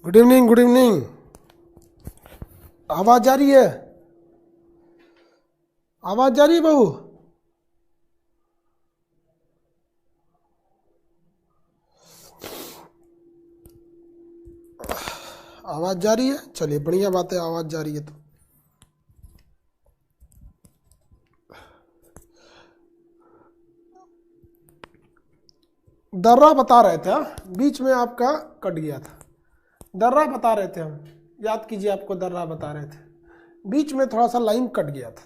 Good evening, good evening. आवाज जा रही है? आवाज जा रही है बहू? आवाज जा रही है? चलिए बढ़िया बात है, आवाज जा रही है तो। दर्रा बता रहे थे, बीच में आपका कट गया था। दर्रा बता रहे थे हम, याद कीजिए, आपको दर्रा बता रहे थे, बीच में थोड़ा सा लाइन कट गया था,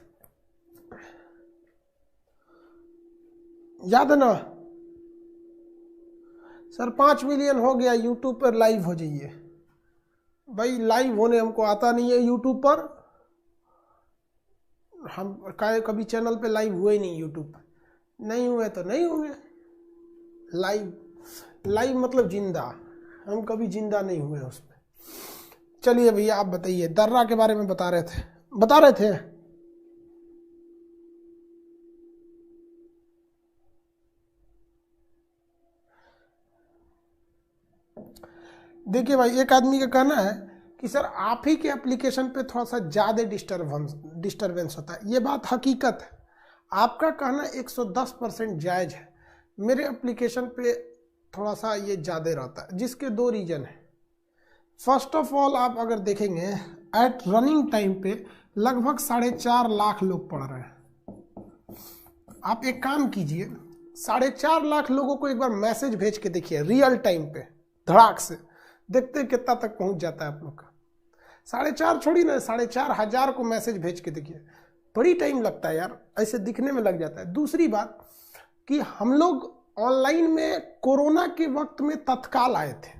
याद है ना सर? 5 मिलियन हो गया, यूट्यूब पर लाइव हो जाइए भाई। लाइव होने हमको आता नहीं है यूट्यूब पर, हम कभी चैनल पे लाइव हुए नहीं, यूट्यूब पर नहीं हुए तो नहीं हुए। लाइव मतलब जिंदा, हम कभी जिंदा नहीं हुए उसमें। चलिए भैया आप बताइए, दर्रा के बारे में बता रहे थे। देखिए भाई, एक आदमी का कहना है कि सर आप ही के एप्लीकेशन पे थोड़ा सा ज़्यादा डिस्टरबेंस होता है। ये बात हकीकत है, आपका कहना 110% जायज़ है। मेरे एप्लीकेशन पे थोड़ा सा ये ज़्यादा रहता है, जिसके 2 रीज़न है। फर्स्ट ऑफ ऑल, आप अगर देखेंगे एट रनिंग टाइम पे लगभग 4.5 लाख लोग पढ़ रहे हैं। आप एक काम कीजिए, 4.5 लाख लोगों को एक बार मैसेज भेज के देखिए रियल टाइम पे, धड़ाक से देखते कितना तक पहुंच जाता है आप लोग का। 4.5 छोड़ी ना, 4,500 को मैसेज भेज के देखिए, बड़ी टाइम लगता है यार, ऐसे दिखने में लग जाता है। दूसरी बात कि हम लोग ऑनलाइन में कोरोना के वक्त में तत्काल आए थे।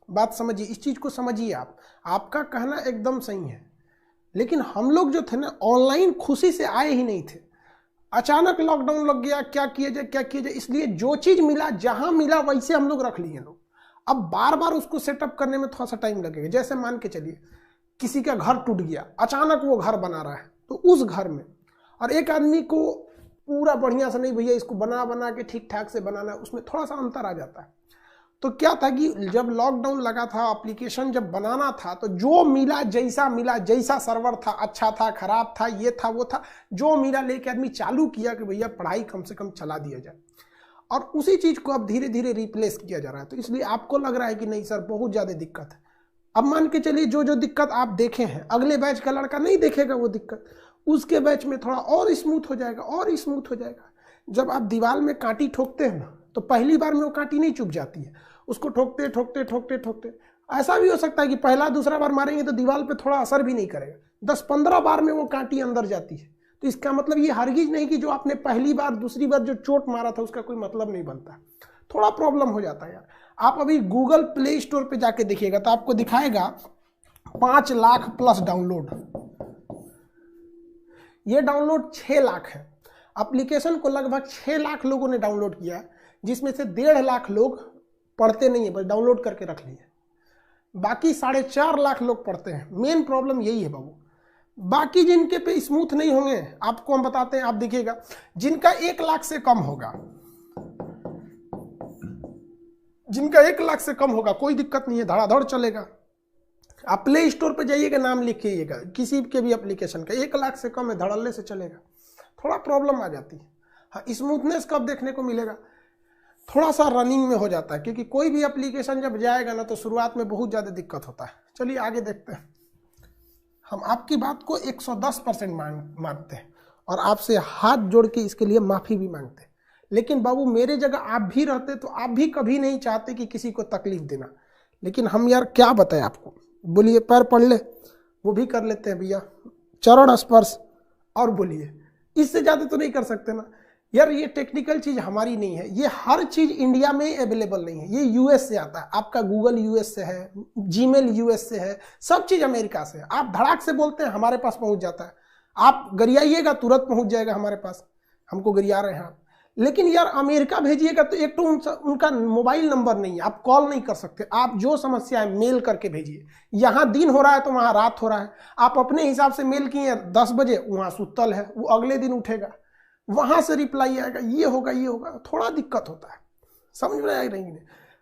बात समझिए, इस चीज को समझिए आप। आपका कहना एकदम सही है, लेकिन हम लोग जो थे ना ऑनलाइन खुशी से आए ही नहीं थे। अचानक लॉकडाउन लग गया, क्या किया जाए, इसलिए जो चीज मिला जहां मिला वैसे हम लोग रख लिए लोग। अब बार बार उसको सेटअप करने में थोड़ा सा टाइम लगेगा। जैसे मान के चलिए किसी का घर टूट गया, अचानक वो घर बना रहा है, तो उस घर में और एक आदमी को पूरा बढ़िया से नहीं भैया इसको बना के ठीक ठाक से बनाना है, उसमें थोड़ा सा अंतर आ जाता है। तो क्या था कि जब लॉकडाउन लगा था, एप्लीकेशन जब बनाना था, तो जो मिला जैसा सर्वर था, अच्छा था खराब था, ये था वो था, जो मिला लेके आदमी चालू किया कि भैया पढ़ाई कम से कम चला दिया जाए, और उसी चीज को अब धीरे धीरे रिप्लेस किया जा रहा है। तो इसलिए आपको लग रहा है कि नहीं सर बहुत ज्यादा दिक्कत है। अब मान के चलिए जो दिक्कत आप देखे हैं, अगले बैच का लड़का नहीं देखेगा वो दिक्कत, उसके बैच में थोड़ा और स्मूथ हो जाएगा। जब आप दीवार में कांटी ठोकते हैं ना, तो पहली बार में वो कांटी नहीं चुभ जाती है, उसको ठोकते ऐसा भी हो सकता है कि पहला दूसरा बार मारेंगे तो दीवार पे थोड़ा असर भी नहीं करेगा, 10-15 बार में वो कांटी अंदर जाती है। तो इसका मतलब ये हरगिज नहीं कि जो आपने पहली बार दूसरी बार जो चोट मारा था उसका कोई मतलब नहीं बनता, थोड़ा प्रॉब्लम हो जाता है यार। आप अभी गूगल प्ले स्टोर पे जाके देखिएगा तो आपको दिखाएगा 5 लाख प्लस डाउनलोड। ये डाउनलोड 6 लाख है। एप्लीकेशन को लगभग 6 लाख लोगों ने डाउनलोड किया, जिसमें से 1.5 लाख लोग पढ़ते नहीं है, बस डाउनलोड करके रख लिए। बाकी 4.5 लाख लोग पढ़ते हैं। मेन प्रॉब्लम यही है बाबू। बाकी जिनके पे स्मूथ नहीं होंगे आपको हम बताते हैं, आप देखिएगा जिनका 1 लाख से कम होगा, कोई दिक्कत नहीं है, धड़ाधड़ चलेगा। आप प्ले स्टोर पे जाइएगा, नाम लिखिएगा किसी के भी एप्लीकेशन का, 1 लाख से कम है, धड़ल्ले से चलेगा। थोड़ा प्रॉब्लम आ जाती है। हाँ, स्मूथनेस कब देखने को मिलेगा? थोड़ा सा रनिंग में हो जाता है, क्योंकि कोई भी एप्लीकेशन जब जाएगा ना तो शुरुआत में बहुत ज़्यादा दिक्कत होता है। चलिए आगे देखते हैं। हम आपकी बात को 110% मानते हैं और आपसे हाथ जोड़ के इसके लिए माफ़ी भी मांगते हैं। लेकिन बाबू मेरे जगह आप भी रहते तो आप भी कभी नहीं चाहते कि किसी को तकलीफ देना। लेकिन हम यार क्या बताएं आपको, बोलिए पैर पड़ ले वो भी कर लेते हैं भैया, चरण स्पर्श, और बोलिए इससे ज़्यादा तो नहीं कर सकते ना यार। ये टेक्निकल चीज़ हमारी नहीं है, ये हर चीज़ इंडिया में अवेलेबल नहीं है। ये यूएस से आता है, आपका गूगल यूएस से है, जीमेल यूएस से है, सब चीज़ अमेरिका से है। आप धड़ाक से बोलते हैं हमारे पास पहुंच जाता है, आप गरियाइएगा तुरंत पहुंच जाएगा हमारे पास, हमको गरिया रहे हैं आप। लेकिन यार अमेरिका भेजिएगा तो एक तो उनका मोबाइल नंबर नहीं है, आप कॉल नहीं कर सकते। आप जो समस्या है मेल करके भेजिए। यहाँ दिन हो रहा है तो वहाँ रात हो रहा है, आप अपने हिसाब से मेल किए 10 बजे, वहाँ सुतल है, वो अगले दिन उठेगा, वहां से रिप्लाई आएगा, ये होगा, थोड़ा दिक्कत होता है, समझ में आएगा नहीं।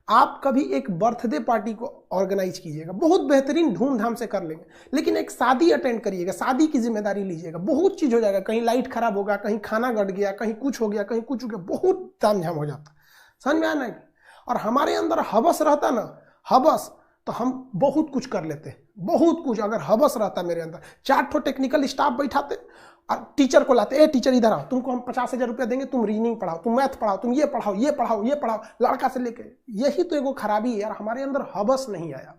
आप कभी एक बर्थडे पार्टी को ऑर्गेनाइज कीजिएगा, बहुत बेहतरीन धूमधाम से कर लेंगे, लेकिन एक शादी अटेंड करिएगा, शादी की जिम्मेदारी लीजिएगा, बहुत चीज हो जाएगा, कहीं लाइट खराब होगा, कहीं खाना गट गया, कहीं कुछ हो गया, कहीं कुछ हो गया, बहुत तामझाम हो जाता। समझ में आना है? और हमारे अंदर हवस रहता ना, हवस, तो हम बहुत कुछ कर लेते, बहुत कुछ। अगर हवस रहता मेरे अंदर, 4 ठो टेक्निकल स्टाफ बैठाते और टीचर को लाते, ए टीचर इधर आओ, तुमको हम 50,000 रुपया देंगे, तुम रीजनिंग पढ़ाओ, तुम मैथ पढ़ाओ, तुम ये पढ़ाओ, ये पढ़ाओ, ये पढ़ाओ, लड़का से लेके। यही तो एगो खराबी है यार, हमारे अंदर हवस नहीं आया,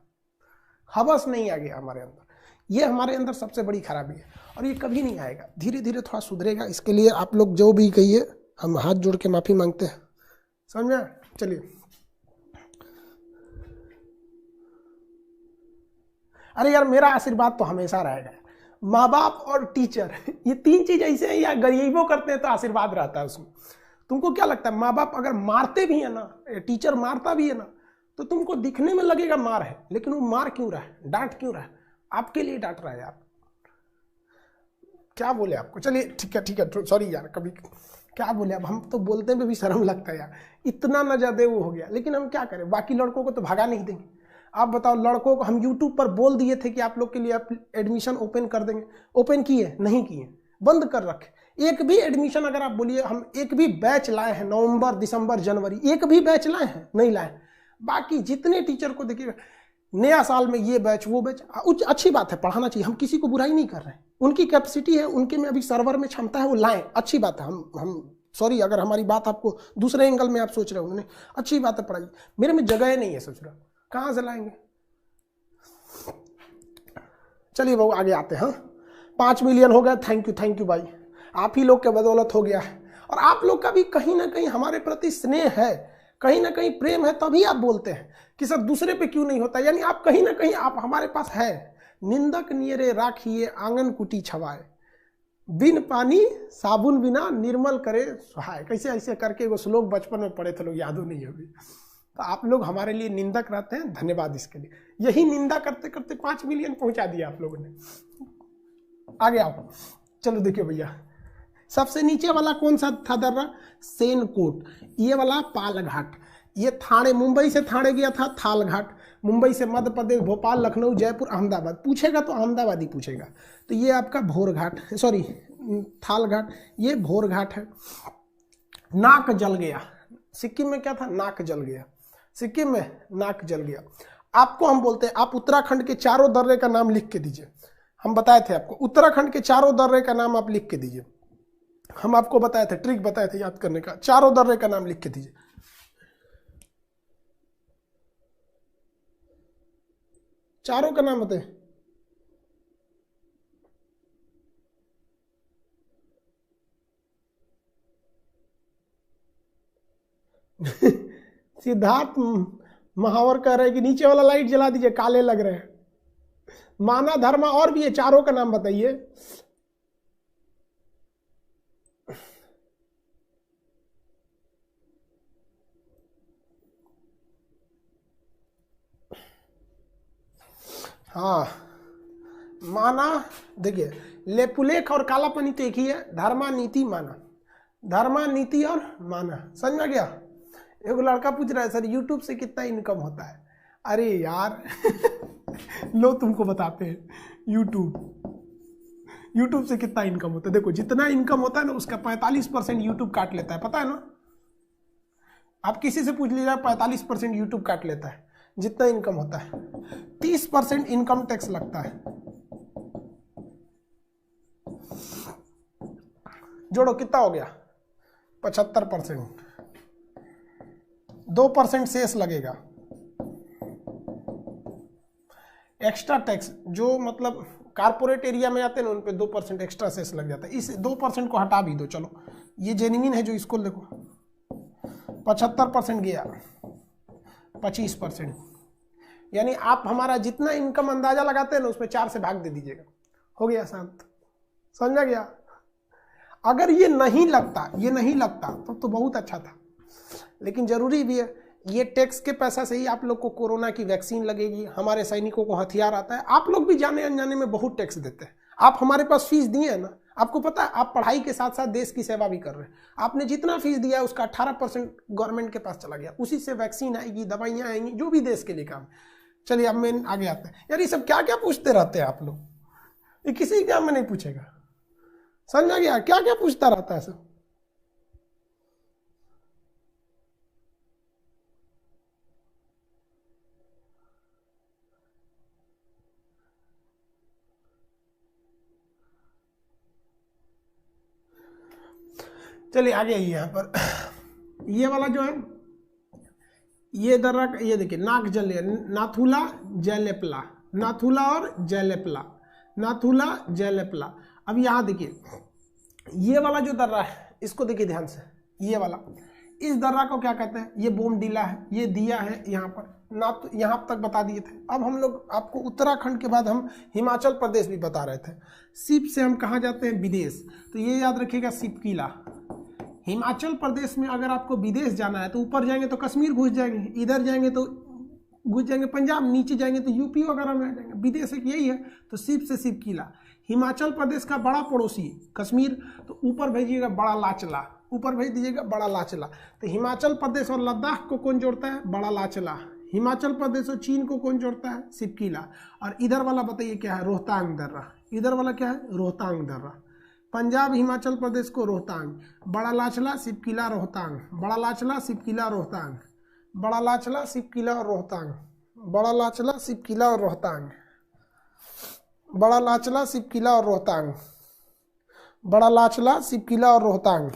हवस नहीं आ गया हमारे अंदर, ये हमारे अंदर सबसे बड़ी खराबी है, और ये कभी नहीं आएगा, धीरे धीरे थोड़ा सुधरेगा। इसके लिए आप लोग जो भी कहिए, हम हाथ जोड़ के माफी मांगते हैं। समझ में? चलिए, अरे यार मेरा आशीर्वाद तो हमेशा रहेगा। माँ बाप और टीचर, ये 3 चीज ऐसे हैं, या गरीबों करते हैं तो आशीर्वाद रहता है उसमें। तुमको क्या लगता है, माँ बाप अगर मारते भी है ना, टीचर मारता भी है ना, तो तुमको दिखने में लगेगा मार है, लेकिन वो मार क्यों रहा है, डांट क्यों रहा है, आपके लिए डांट रहा है यार। क्या बोले आपको? चलिए ठीक है, सॉरी यार, कभी क्या बोले, अब हम तो बोलते में भी शर्म लगता है यार, इतना न ज्यादा वो हो गया, लेकिन हम क्या करें, बाकी लड़कों को तो भगा नहीं देंगे। आप बताओ, लड़कों को हम YouTube पर बोल दिए थे कि आप लोग के लिए एडमिशन ओपन कर देंगे, ओपन किए नहीं किए, बंद कर रखे। एक भी एडमिशन अगर आप बोलिए, हम एक भी बैच लाए हैं नवंबर, दिसंबर, जनवरी, एक भी बैच लाए हैं? नहीं लाए। बाकी जितने टीचर को देखिएगा, नया साल में ये बैच वो बैच, अच्छी बात है, पढ़ाना चाहिए, हम किसी को बुराई नहीं कर रहे हैं, उनकी कैपेसिटी है, उनके में अभी सर्वर में क्षमता है, वो लाएं, अच्छी बात है। हम सॉरी अगर हमारी बात आपको दूसरे एंगल में आप सोच रहे हो, उन्होंने अच्छी बात है, पढ़ाई, मेरे में जगह नहीं है, सोच रहा कहां से लाएंगे। चलिए वो आगे आते हैं। 5 मिलियन हो गए, थैंक यू भाई, आप ही लोग के बदौलत हो गया है। और आप लोग का भी कहीं ना कहीं हमारे प्रति स्नेह है, कहीं ना कहीं प्रेम है, तभी आप बोलते हैं कि सर दूसरे पे क्यों नहीं होता, यानी आप कहीं ना कहीं आप हमारे पास है। निंदक नियरे राखिए आंगन कुटी छवाए, बिन पानी साबुन बिना निर्मल करे सुहाए। कैसे ऐसे करके वो श्लोक बचपन में पढ़े थे लोग, यादों नहीं होगी। तो आप लोग हमारे लिए निंदक रहते हैं, धन्यवाद इसके लिए। यही निंदा करते करते 5 मिलियन पहुंचा दिया आप लोगों ने। आगे आओ, चलो देखिए भैया, सबसे नीचे वाला कौन सा था दर्रा? सेनकोट। ये वाला पालघाट, ये थाने, मुंबई से थाने गया था थालघाट, मुंबई से मध्य प्रदेश, भोपाल, लखनऊ, जयपुर, अहमदाबाद, पूछेगा तो अहमदाबाद ही पूछेगा। तो ये आपका भोरघाट, सॉरी थालघाट, ये भोरघाट है। नाक जल गया, सिक्किम में क्या था? नाक जल गया, सिक्किम में नाक जल गया। आपको हम बोलते हैं, आप उत्तराखंड के चारों दर्रे का नाम लिख के दीजिए। हम बताए थे आपको, उत्तराखंड के चारों दर्रे का नाम आप लिख के दीजिए। हम आपको बताए थे, ट्रिक बताए थे याद करने का, चारों दर्रे का नाम लिख के दीजिए। चारों का नाम बताए। सिद्धार्थ महावर कह रहे हैं कि नीचे वाला लाइट जला दीजिए, काले लग रहे हैं। माना, धर्मा, और भी है, चारों का नाम बताइए। हाँ, माना, देखिए लेपुलेख और कालापनी तो एक ही है, धर्मा, नीति, माना, धर्मा, नीति और माना। समझ में गया? एक लड़का पूछ रहा है सर यूट्यूब से कितना इनकम होता है? अरे यार लो तुमको बताते हैं, यूट्यूब से कितना इनकम होता है। देखो, जितना इनकम होता है ना, उसका 45% यूट्यूब काट लेता है, पता है ना? आप किसी से पूछ लीजिए, 45% यूट्यूब काट लेता है जितना इनकम होता है। 30% इनकम टैक्स लगता है। जोड़ो, कितना हो गया? 75%। 2% शेष लगेगा। एक्स्ट्रा टैक्स, जो मतलब कारपोरेट एरिया में आते हैं ना, उन पे 2% एक्स्ट्रा शेष लग जाता है। इस 2% को हटा भी दो, चलो ये जेन्युइन है जो इसको देखो, 75% गया, 25%, यानी आप हमारा जितना इनकम अंदाजा लगाते हैं ना, उसमें 4 से भाग दे दीजिएगा, हो गया शांत। समझा गया? अगर ये नहीं लगता तो बहुत अच्छा था, लेकिन जरूरी भी है। ये टैक्स के पैसा से ही आप लोग को कोरोना की वैक्सीन लगेगी, हमारे सैनिकों को हथियार आता है। आप लोग भी जाने अनजाने में बहुत टैक्स देते हैं। आप हमारे पास फीस दिए हैं ना, आपको पता है आप पढ़ाई के साथ साथ देश की सेवा भी कर रहे हैं। आपने जितना फीस दिया है उसका 18% गवर्नमेंट के पास चला गया, उसी से वैक्सीन आएगी, दवाइयाँ आएंगी, जो भी देश के लिए काम। चलिए अब मैं आगे आते हैं। यार ये सब क्या क्या पूछते रहते हैं आप लोग, ये किसी एग्जाम में नहीं पूछेगा। समझ में आ गया क्या क्या पूछता रहता है सब। चलिए आगे आइए। यहाँ पर ये वाला जो है, ये दर्रा, ये देखिए नाक जले, नाथुला जयलेपला, नाथुला और जयलेपला, नाथुला जयलेपला। अब यहाँ देखिए ये वाला जो दर्रा है इसको देखिए ध्यान से, ये वाला, इस दर्रा को क्या कहते हैं, ये बोमडिला है, ये दिया है यहाँ पर ना, तो यहाँ तक बता दिए थे। अब हम लोग आपको उत्तराखंड के बाद हम हिमाचल प्रदेश भी बता रहे थे। सिप से हम कहाँ जाते हैं, विदेश, तो ये याद रखिएगा सिपकीला। हिमाचल प्रदेश में अगर आपको विदेश जाना है तो ऊपर जाएंगे तो कश्मीर घुस जाएंगे, इधर जाएंगे तो घुस जाएंगे पंजाब, नीचे जाएंगे तो यूपी वगैरह में आ जाएंगे। विदेश एक यही है, तो सिप से सिपकीला। हिमाचल प्रदेश का बड़ा पड़ोसी कश्मीर, तो ऊपर भेजिएगा बड़ा लाचला, ऊपर भेज दीजिएगा बड़ा लाचला। तो हिमाचल प्रदेश और लद्दाख को कौन जोड़ता है, बड़ा लाचला। हिमाचल प्रदेश और चीन को कौन जोड़ता है, सिपकीला। और इधर वाला बताइए क्या है, रोहतांग दर्रा। इधर वाला क्या है, रोहतांग दर्रा। पंजाब हिमाचल प्रदेश को रोहतांग, बड़ा लाचला सिपकीला रोहतांग, बड़ा लाचला सिपकीला रोहतांग, बड़ा लाचला सिपकीला और रोहतांग, बड़ा लाचला सिपकीला और रोहतांग, बड़ा लाचला सिपकीला और रोहतांग, बड़ा लाचला सिपकीला और रोहतांग।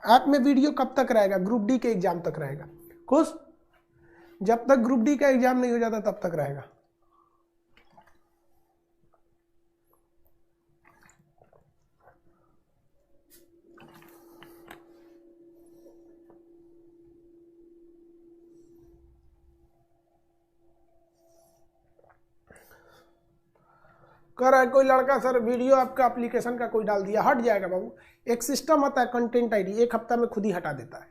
ऐप में वीडियो कब तक रहेगा, ग्रुप डी के एग्जाम तक रहेगा। खुश, जब तक ग्रुप डी का एग्जाम नहीं हो जाता तब तक रहेगा। कह रहा है कोई लड़का सर वीडियो आपका एप्लीकेशन का कोई डाल दिया, हट जाएगा बाबू। एक सिस्टम होता है कंटेंट आईडी, एक हफ्ता में खुद ही हटा देता है।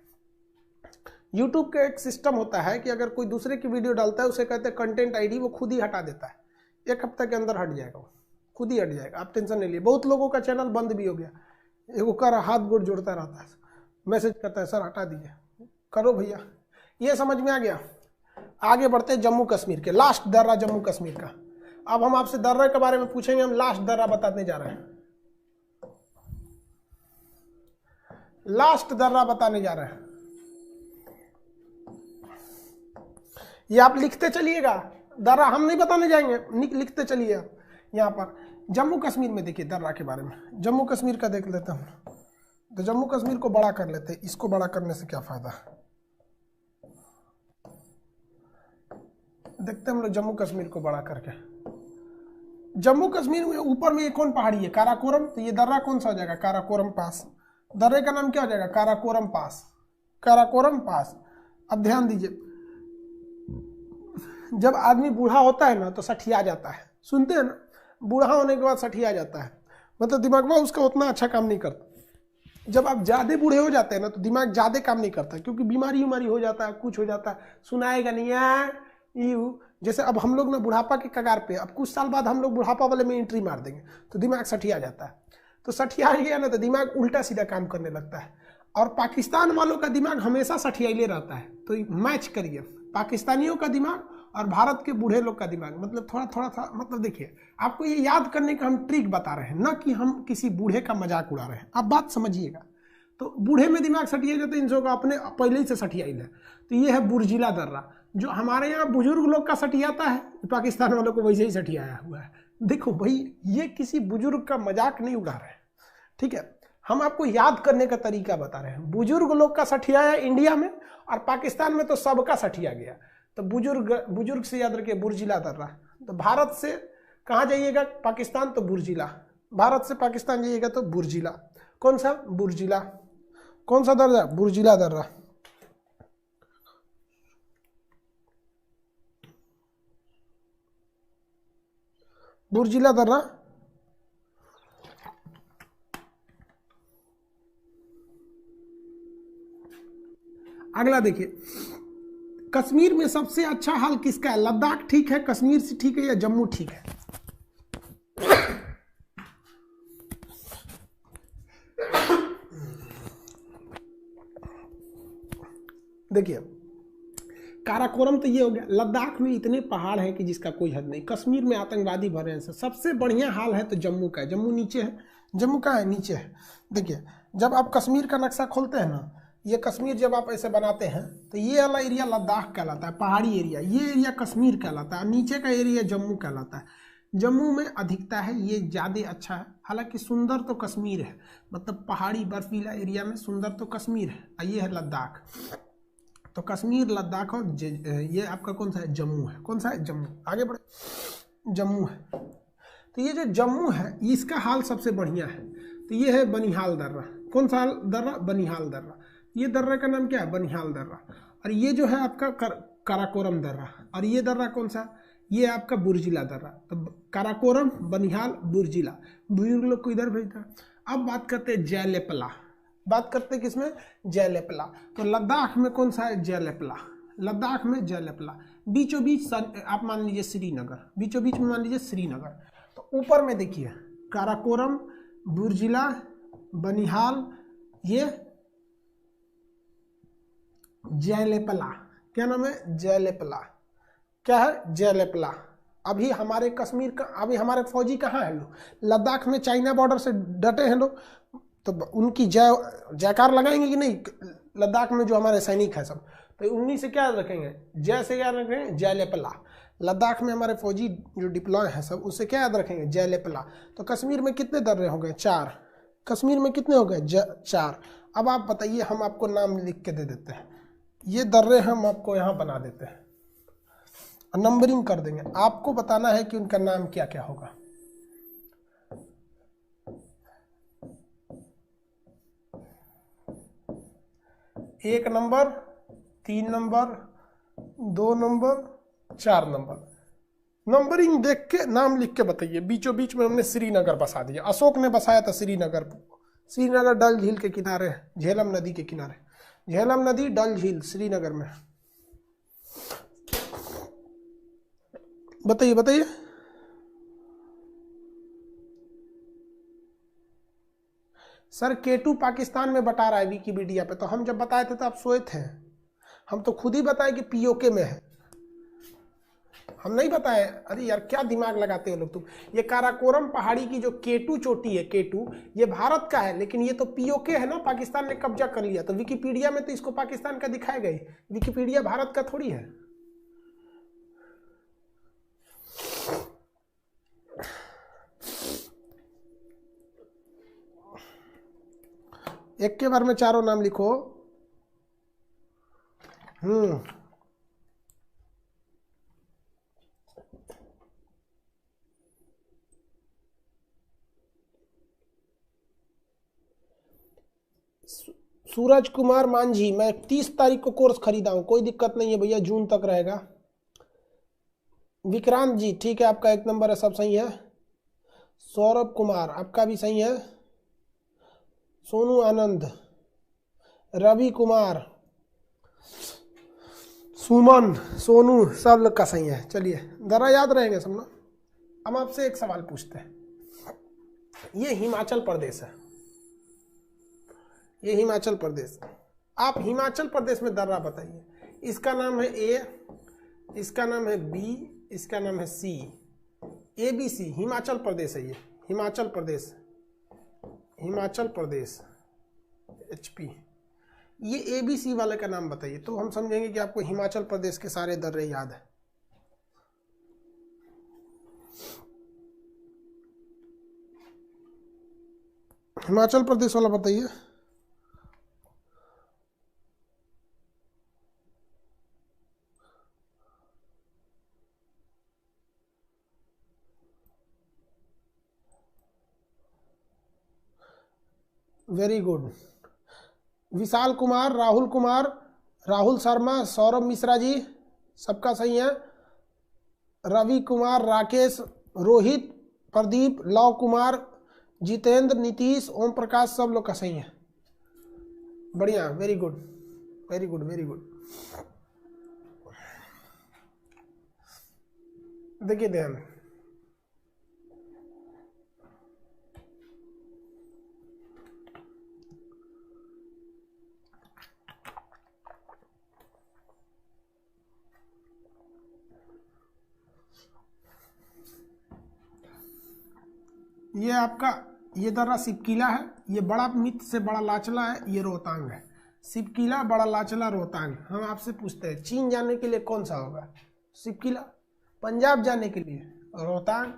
यूट्यूब का एक सिस्टम होता है कि अगर कोई दूसरे की वीडियो डालता है उसे कहते हैं कंटेंट आईडी, वो खुद ही हटा देता है। एक हफ्ता के अंदर हट जाएगा, वो खुद ही हट जाएगा, आप टेंशन नहीं लिए। बहुत लोगों का चैनल बंद भी हो गया। एगो कर हाथ गोड़ जोड़ता रहता है, मैसेज करता है सर हटा दीजिए, करो भैया। ये समझ में आ गया। आगे बढ़ते हैं जम्मू कश्मीर के, लास्ट दर्रा जम्मू कश्मीर का। अब हम आपसे दर्रा के बारे में पूछेंगे, हम लास्ट दर्रा बताने जा रहे हैं, लास्ट दर्रा बताने जा रहे हैं। ये आप लिखते चलिएगा, दर्रा हम नहीं बताने जाएंगे, लिखते चलिए। यहाँ पर जम्मू कश्मीर में देखिए दर्रा के बारे में, जम्मू कश्मीर का देख लेते हैं। तो जम्मू कश्मीर को बड़ा कर लेते हैं, इसको बड़ा करने से क्या फायदा, देखते हैं हम लोग जम्मू कश्मीर को बड़ा करके। जम्मू कश्मीर में ऊपर में एक कौन पहाड़ी है, काराकोरम, तो ये दर्रा कौन सा हो जाएगा, काराकोरम पास। दर्रे का नाम क्या हो जाएगा, काराकोरम पास, काराकोरम पास। अब ध्यान दीजिए, जब आदमी बूढ़ा होता है ना तो सठिया जाता है, सुनते हैं ना, बूढ़ा होने के बाद सठिया जाता है, मतलब दिमाग में उसका उतना अच्छा काम नहीं करता। जब आप ज़्यादा बूढ़े हो जाते हैं ना तो दिमाग ज़्यादा काम नहीं करता, क्योंकि बीमारी हो जाता है, कुछ हो जाता है, सुनाएगा नहीं है यू। जैसे अब हम लोग ना बुढ़ापा के कगार पे, अब कुछ साल बाद हम लोग बुढ़ापा वाले में एंट्री मार देंगे तो दिमाग सठिया जाता है। तो सठिया गया ना तो दिमाग उल्टा सीधा काम करने लगता है। और पाकिस्तान वालों का दिमाग हमेशा सठियाइले रहता है। तो मैच करिए पाकिस्तानियों का दिमाग और भारत के बूढ़े लोग का दिमाग, मतलब थोड़ा थोड़ा सा, मतलब देखिए आपको ये याद करने का हम ट्रिक बता रहे हैं, ना कि हम किसी बूढ़े का मजाक उड़ा रहे हैं। आप बात समझिएगा। तो बूढ़े में दिमाग सठिया जाता है, इन सबका अपने पहले ही से सठियाइल है। तो ये है बुर्जिला दर्रा, जो हमारे यहाँ बुजुर्ग लोग का सठियाता है, पाकिस्तान वालों को वैसे ही सठियाया हुआ है। देखो भाई, ये किसी बुजुर्ग का मजाक नहीं उड़ा रहे हैं, ठीक है, हम आपको याद करने का तरीका बता रहे हैं। बुजुर्ग लोग का सठियाया इंडिया में, और पाकिस्तान में तो सबका सठिया गया। तो बुजुर्ग से याद रखिए बुर्जिला दर्रा। तो भारत से कहाँ जाइएगा, पाकिस्तान तो बुर्जिला, भारत से पाकिस्तान जाइएगा तो बुर्जिला। कौन सा, बुर्जिला। कौन सा दर्रा, बुर्जिला दर्रा। बुर्जिला दर्रा। अगला देखिए, कश्मीर में सबसे अच्छा हाल किसका है, लद्दाख ठीक है, कश्मीर से ठीक है, या जम्मू ठीक है। देखिए काराकोरम तो ये हो गया। लद्दाख में इतने पहाड़ हैं कि जिसका कोई हद नहीं। कश्मीर में आतंकवादी भरे हैं। सबसे बढ़िया हाल है तो जम्मू का है। जम्मू नीचे है, जम्मू का है नीचे है। देखिए जब आप कश्मीर का नक्शा खोलते हैं ना, ये कश्मीर जब आप ऐसे बनाते हैं तो ये वाला एरिया लद्दाख कहलाता है, पहाड़ी एरिया। ये एरिया कश्मीर कहलाता है, नीचे का एरिया जम्मू कहलाता है। जम्मू में अधिकता है, ये ज़्यादा अच्छा है। हालांकि सुंदर तो कश्मीर है, मतलब पहाड़ी बर्फीला एरिया में सुंदर तो कश्मीर है। ये है लद्दाख। तो कश्मीर, लद्दाख और ये आपका कौन सा है? जम्मू है। कौन सा है? जम्मू। आगे बढ़े, जम्मू है। तो ये जो जम्मू है इसका हाल सबसे बढ़िया है। तो ये है बनिहाल दर्रा। कौन सा दर्रा? बनिहाल दर्रा। ये दर्रा का नाम क्या है? बनिहाल दर्रा। और ये जो है आपका काराकोरम दर्रा। और ये दर्रा कौन सा? ये आपका बुर्जिला दर्रा। तो काराकोरम, बनिहाल, बुर्जिला। बुजुर्ग लोग को इधर भेजता है। अब बात करते हैं जयलेपला। बात करते हैं किसमें? जयलेपला। तो लद्दाख में कौन सा है? जयलेपला। लद्दाख में जयलेपला। बीचों बीच आप मान लीजिए श्रीनगर, बीचों बीच में मान लीजिए श्रीनगर। तो ऊपर में देखिए काराकोरम, बुर्जिला, बनिहाल, ये जयलेपला। क्या नाम है? जयलेपला। क्या है? जयलेपला। अभी हमारे कश्मीर का, अभी हमारे फौजी कहाँ हैं लोग? लद्दाख में चाइना बॉर्डर से डटे हैं लोग। तो उनकी जयकार लगाएंगे कि नहीं? लद्दाख में जो हमारे सैनिक हैं सब, तो उन्हीं से क्या रखेंगे? जय से क्या रखेंगे? जयलेपला। लद्दाख में हमारे फौजी जो डिप्लॉय हैं सब, उससे क्या याद रखेंगे? जयलेपला। तो कश्मीर में कितने दर्रे हो गए? 4। कश्मीर में कितने हो गए? 4। अब आप बताइए, हम आपको नाम लिख के दे देते हैं। ये दर्रे हम आपको यहाँ बना देते हैं, नंबरिंग कर देंगे। आपको बताना है कि उनका नाम क्या क्या होगा। एक number, 3 number, 2 number, 4 number. Numbering देख के नाम लिख के बताइए। बीचों बीच में हमने श्रीनगर बसा दिया। अशोक ने बसाया था श्रीनगर। श्रीनगर डल झील के किनारे, झेलम नदी के किनारे। झेलम नदी, डल झील, श्रीनगर में। बताइए बताइए। सर K2 पाकिस्तान में बता रहा है विकिपीडिया पे। तो हम जब बताए थे तो आप सोए थे। हम तो खुद ही बताए कि POK में है, हम नहीं बताए। अरे यार क्या दिमाग लगाते हो लोग तुम। ये काराकोरम पहाड़ी की जो K2 चोटी है, K2, ये भारत का है, लेकिन ये तो POK है ना, पाकिस्तान ने कब्जा कर लिया। तो विकिपीडिया में तो इसको पाकिस्तान का दिखाएगा ही। विकिपीडिया भारत का थोड़ी है। एक के बार में चारों नाम लिखो। सूरज कुमार मांझी, मैं 30 तारीख को कोर्स खरीदा हूं, कोई दिक्कत नहीं है भैया, जून तक रहेगा। विक्रांत जी ठीक है, आपका 1 नंबर है, सब सही है। सौरभ कुमार आपका भी सही है। सोनू आनंद, रवि कुमार, सुमन, सोनू, सब लोग का सही है। चलिए जरा याद रहेंगे सब ना। हम आपसे एक सवाल पूछते हैं। ये हिमाचल प्रदेश है, ये हिमाचल प्रदेश। आप हिमाचल प्रदेश में दर्रा बताइए। इसका नाम है A, इसका नाम है B, इसका नाम है C। ABC हिमाचल प्रदेश है। ये हिमाचल प्रदेश, हिमाचल प्रदेश, HP। ये ABC वाले का नाम बताइए, तो हम समझेंगे कि आपको हिमाचल प्रदेश के सारे दर्रे याद है। हिमाचल प्रदेश वाला बताइए। Very good. विशाल कुमार, राहुल कुमार, राहुल शर्मा, सौरभ मिश्रा जी, सबका सही है। रवि कुमार, राकेश, रोहित, प्रदीप, लव कुमार, जितेंद्र, नीतीश, ओम प्रकाश, सब लोग का सही है। बढ़िया, very good, very good, very good. देखिए ध्यान, ये आपका ये दर्रा सिपकीला है, ये बड़ा मित्र से बड़ा लाचला है, ये रोहतांग है। सिपकीला, बड़ा लाचला, रोहतांग। हम आपसे पूछते हैं चीन जाने के लिए कौन सा होगा? सिपकीला। पंजाब जाने के लिए रोहतांग,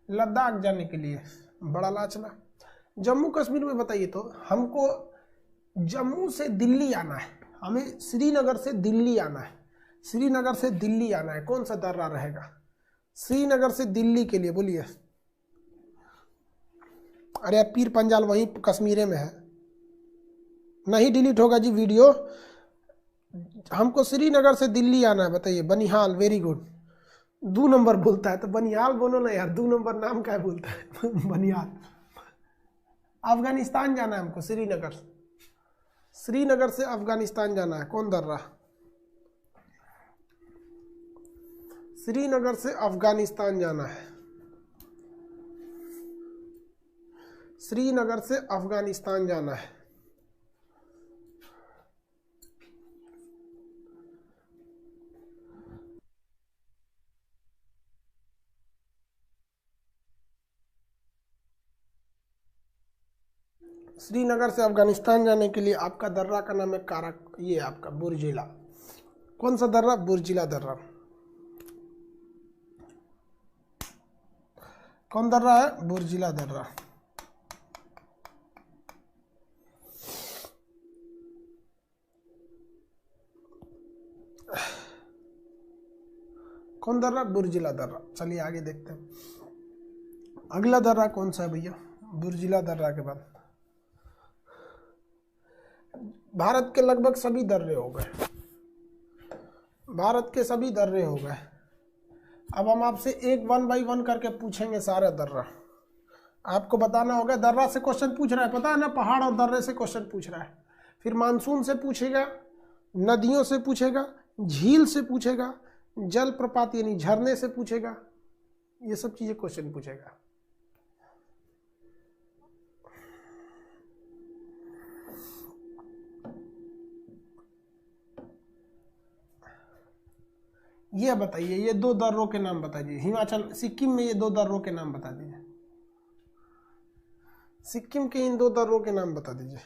लद्दाख जाने के लिए बड़ा लाचला। जम्मू कश्मीर में बताइए तो हमको जम्मू से दिल्ली आना है, हमें श्रीनगर से दिल्ली आना है, श्रीनगर से दिल्ली आना है, कौन सा दर्रा रहेगा श्रीनगर से दिल्ली के लिए? बोलिए। अरे पीर पंजाल वहीं कश्मीर में है, नहीं डिलीट होगा जी वीडियो। हमको श्रीनगर से दिल्ली आना है, बताइए। Banihal, very good. 2 नंबर बोलता है तो बनिहाल बोलो ना यार, 2 नंबर नाम क्या बोलता है बनिहाल। अफगानिस्तान जाना है हमको, श्रीनगर, श्रीनगर से अफगानिस्तान जाना है, कौन दर्रा? श्रीनगर से अफगानिस्तान जाना है, श्रीनगर से अफगानिस्तान जाना है। श्रीनगर से अफगानिस्तान जाने के लिए आपका दर्रा का नाम है कारक, ये आपका बुर्जिला। कौन सा दर्रा? बुर्जिला दर्रा। कौन दर्रा है? बुर्जिला दर्रा। कौन दर्रा? बुर्जिला दर्रा। चलिए आगे देखते हैं अगला दर्रा कौन सा है भैया। बुर्जिला दर्रा के बाद भारत के लगभग सभी दर्रे हो गए, भारत के सभी दर्रे हो गए। अब हम आपसे एक 1 बाई 1 करके पूछेंगे सारे दर्रा, आपको बताना होगा। दर्रा से क्वेश्चन पूछ रहा है, पता है ना, पहाड़ और दर्रे से क्वेश्चन पूछ रहा है। फिर मानसून से पूछेगा, नदियों से पूछेगा, झील से पूछेगा, जल प्रपात यानी झरने से पूछेगा, ये सब चीजें क्वेश्चन पूछेगा। ये बताइए, ये 2 दर्रों के नाम बता दीजिए। हिमाचल, सिक्किम में ये 2 दर्रों के नाम बता दीजिए। सिक्किम के इन 2 दर्रों के नाम बता दीजिए।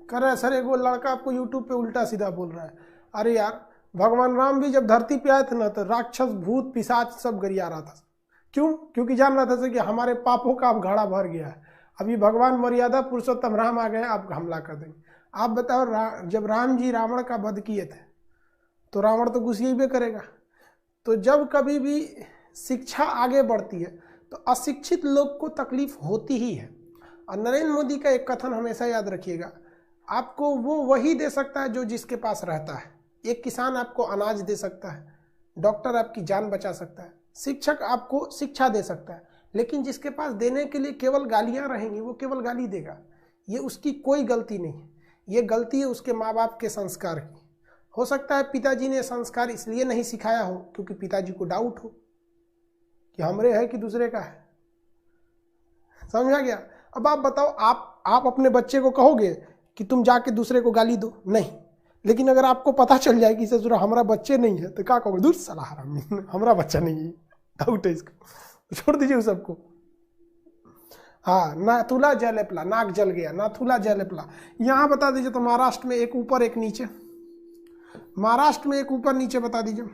कर रहा है सर, एक वो लड़का आपको यूट्यूब पे उल्टा सीधा बोल रहा है। अरे यार, भगवान राम भी जब धरती पे आए थे ना, तो राक्षस, भूत, पिशाच सब गरिया रहा था। क्यों? क्योंकि जान रहा था कि हमारे पापों का अब घड़ा भर गया है। अभी भगवान मर्यादा पुरुषोत्तम राम आ गए, आप हमला कर देंगे। आप बताओ, जब राम जी रावण का वध किए थे तो रावण तो गुस्से करेगा। तो जब कभी भी शिक्षा आगे बढ़ती है तो अशिक्षित लोग को तकलीफ होती ही है। और नरेंद्र मोदी का एक कथन हमेशा याद रखिएगा, आपको वो वही दे सकता है जो जिसके पास रहता है। एक किसान आपको अनाज दे सकता है, डॉक्टर आपकी जान बचा सकता है, शिक्षक आपको शिक्षा दे सकता है, लेकिन जिसके पास देने के लिए केवल गालियां रहेंगी वो केवल गाली देगा। ये उसकी कोई गलती नहीं है, ये गलती है उसके माँ बाप के संस्कार की। हो सकता है पिताजी ने संस्कार इसलिए नहीं सिखाया हो क्योंकि पिताजी को डाउट हो कि हमरे है कि दूसरे का है। समझा गया? अब आप बताओ, आप अपने बच्चे को कहोगे कि तुम जाके दूसरे को गाली दो? नहीं। लेकिन अगर आपको पता चल जाए कि ससुरा हमारा बच्चे नहीं है तो क्या कहोगे? दूर साला हरामी, हमारा बच्चा नहीं है, डाउट है इसको, तो छोड़ दीजिए उस सबको। हाँ, नाथुला जलेपला, नाक जल गया, नाथुला जलेपला। यहाँ बता दीजिए तो महाराष्ट्र में एक ऊपर एक नीचे, महाराष्ट्र में एक ऊपर नीचे बता दीजिए।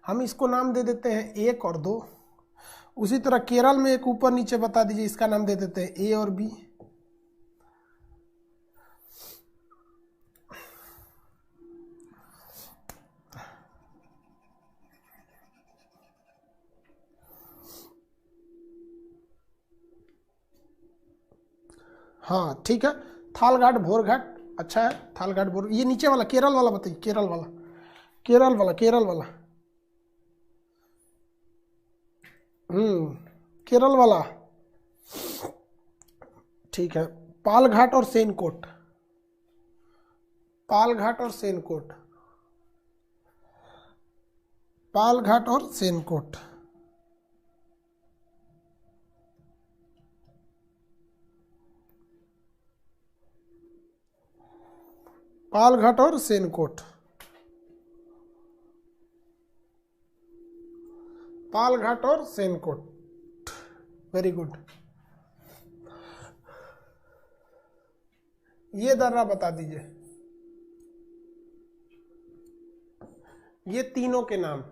हम इसको नाम दे देते हैं 1 और 2। उसी तरह केरल में एक ऊपर नीचे बता दीजिए, इसका नाम दे देते हैं A और B। हाँ ठीक है, थालघाट, भोरघाट, अच्छा है। थालघाट, भोर, ये नीचे वाला केरल वाला बताइए, केरल वाला, केरल वाला, केरल वाला। केरल वाला, ठीक है। पालघाट और सेनकोट, पालघाट और सेनकोट, पालघाट और सेनकोट। पालघाट और सेनकोट, पालघाट और सेनकोट, वेरी गुड। ये दर्रा बता दीजिए, ये तीनों के नाम।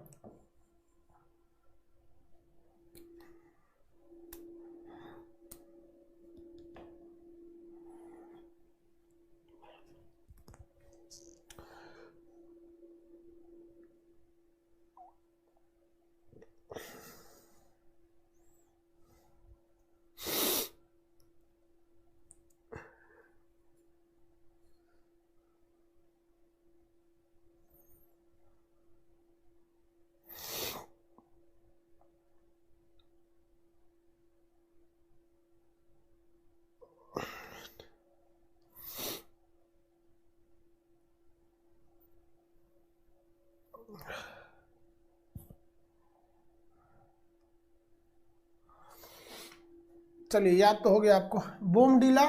चलिए याद तो हो गया आपको, बोमडीला,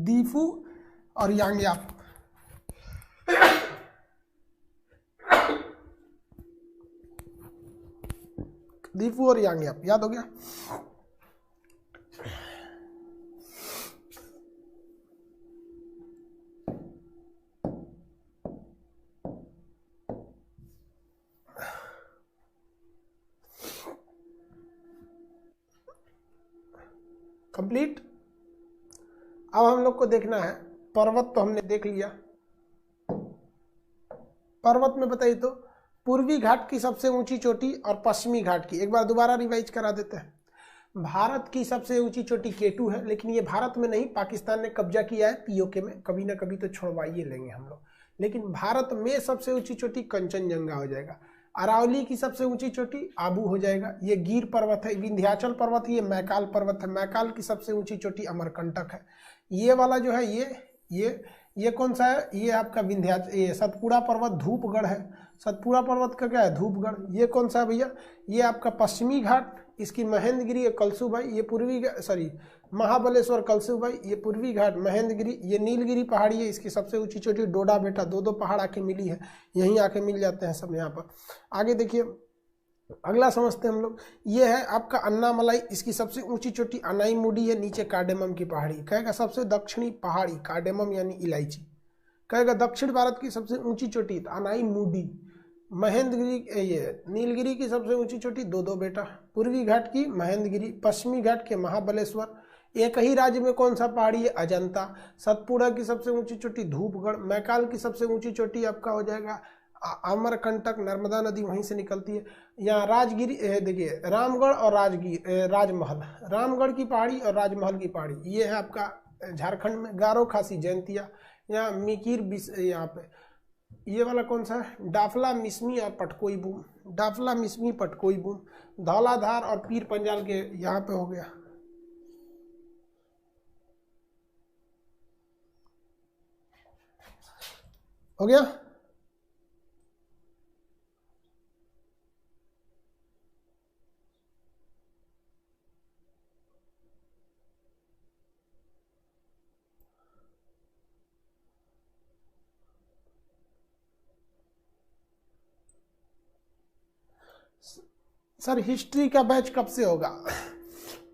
दीफू और यांगयाप। दीफू और यांगयाप याद हो गया। कंप्लीट। अब हम लोग को देखना है, पर्वत तो हमने देख लिया। पर्वत में बताइए तो पूर्वी घाट की सबसे ऊंची चोटी और पश्चिमी घाट की, एक बार दोबारा रिवाइज करा देते हैं। भारत की सबसे ऊंची चोटी केटू है, लेकिन ये भारत में नहीं, पाकिस्तान ने कब्जा किया है पीओके में, कभी ना कभी तो छोड़वाइए लेंगे हम लोग। लेकिन भारत में सबसे ऊंची चोटी कंचनजंगा हो जाएगा। अरावली की सबसे ऊंची चोटी आबू हो जाएगा। ये गिर पर्वत है, विंध्याचल पर्वत, ये मैकाल पर्वत है। मैकाल की सबसे ऊंची चोटी अमरकंटक है। ये वाला जो है ये कौन सा है, ये आपका विंध्याचल, ये सतपुड़ा पर्वत धूपगढ़ है। सतपुड़ा पर्वत का क्या है, धूपगढ़। ये कौन सा है भैया, ये आपका पश्चिमी घाट, इसकी महेंद्रगिरी कलसूबाई, ये पूर्वी, सॉरी महाबलेश्वर कलसूबाई, ये पूर्वी घाट महेंद्रगिरी। ये नीलगिरी पहाड़ी है, इसकी सबसे ऊंची चोटी डोडा बेटा, दो पहाड़ आके मिली है, यहीं आके मिल जाते हैं सब यहाँ पर। आगे देखिए, अगला समझते हैं हम लोग। ये है आपका अन्नामलाई, इसकी सबसे ऊंची चोटी अनाईमुडी है, नीचे कार्डेमम की पहाड़ी। कहेगा सबसे दक्षिणी पहाड़ी कार्डेमम यानी इलायची। कहेगा दक्षिण भारत की सबसे ऊंची चोटी अनाईमुडी। महेंद्रगिरी, ये नीलगिरी की सबसे ऊंची चोटी दो बेटा। पूर्वी घाट की महेंद्रगिरी, पश्चिमी घाट के महाबलेश्वर। एक ही राज्य में कौन सा पहाड़ी है, अजंता। सतपुड़ा की सबसे ऊंची चोटी धूपगढ़। मैकाल की सबसे ऊंची चोटी आपका हो जाएगा अमरकंटक, नर्मदा नदी वहीं से निकलती है। यहाँ राजगिरी, देखिए रामगढ़ और राजमहल, रामगढ़ की पहाड़ी और राजमहल की पहाड़ी, ये है आपका झारखंड में। गारो खासी जयंतिया, यहाँ मिकिर, यहाँ पे ये वाला कौन सा है, डाफला मिसमी और पटकोई बूम। डाफला मिसमी पटकोई बूम। धौलाधार और पीर पंजाल के यहाँ पे हो गया। हो गया। सर हिस्ट्री का बैच कब से होगा?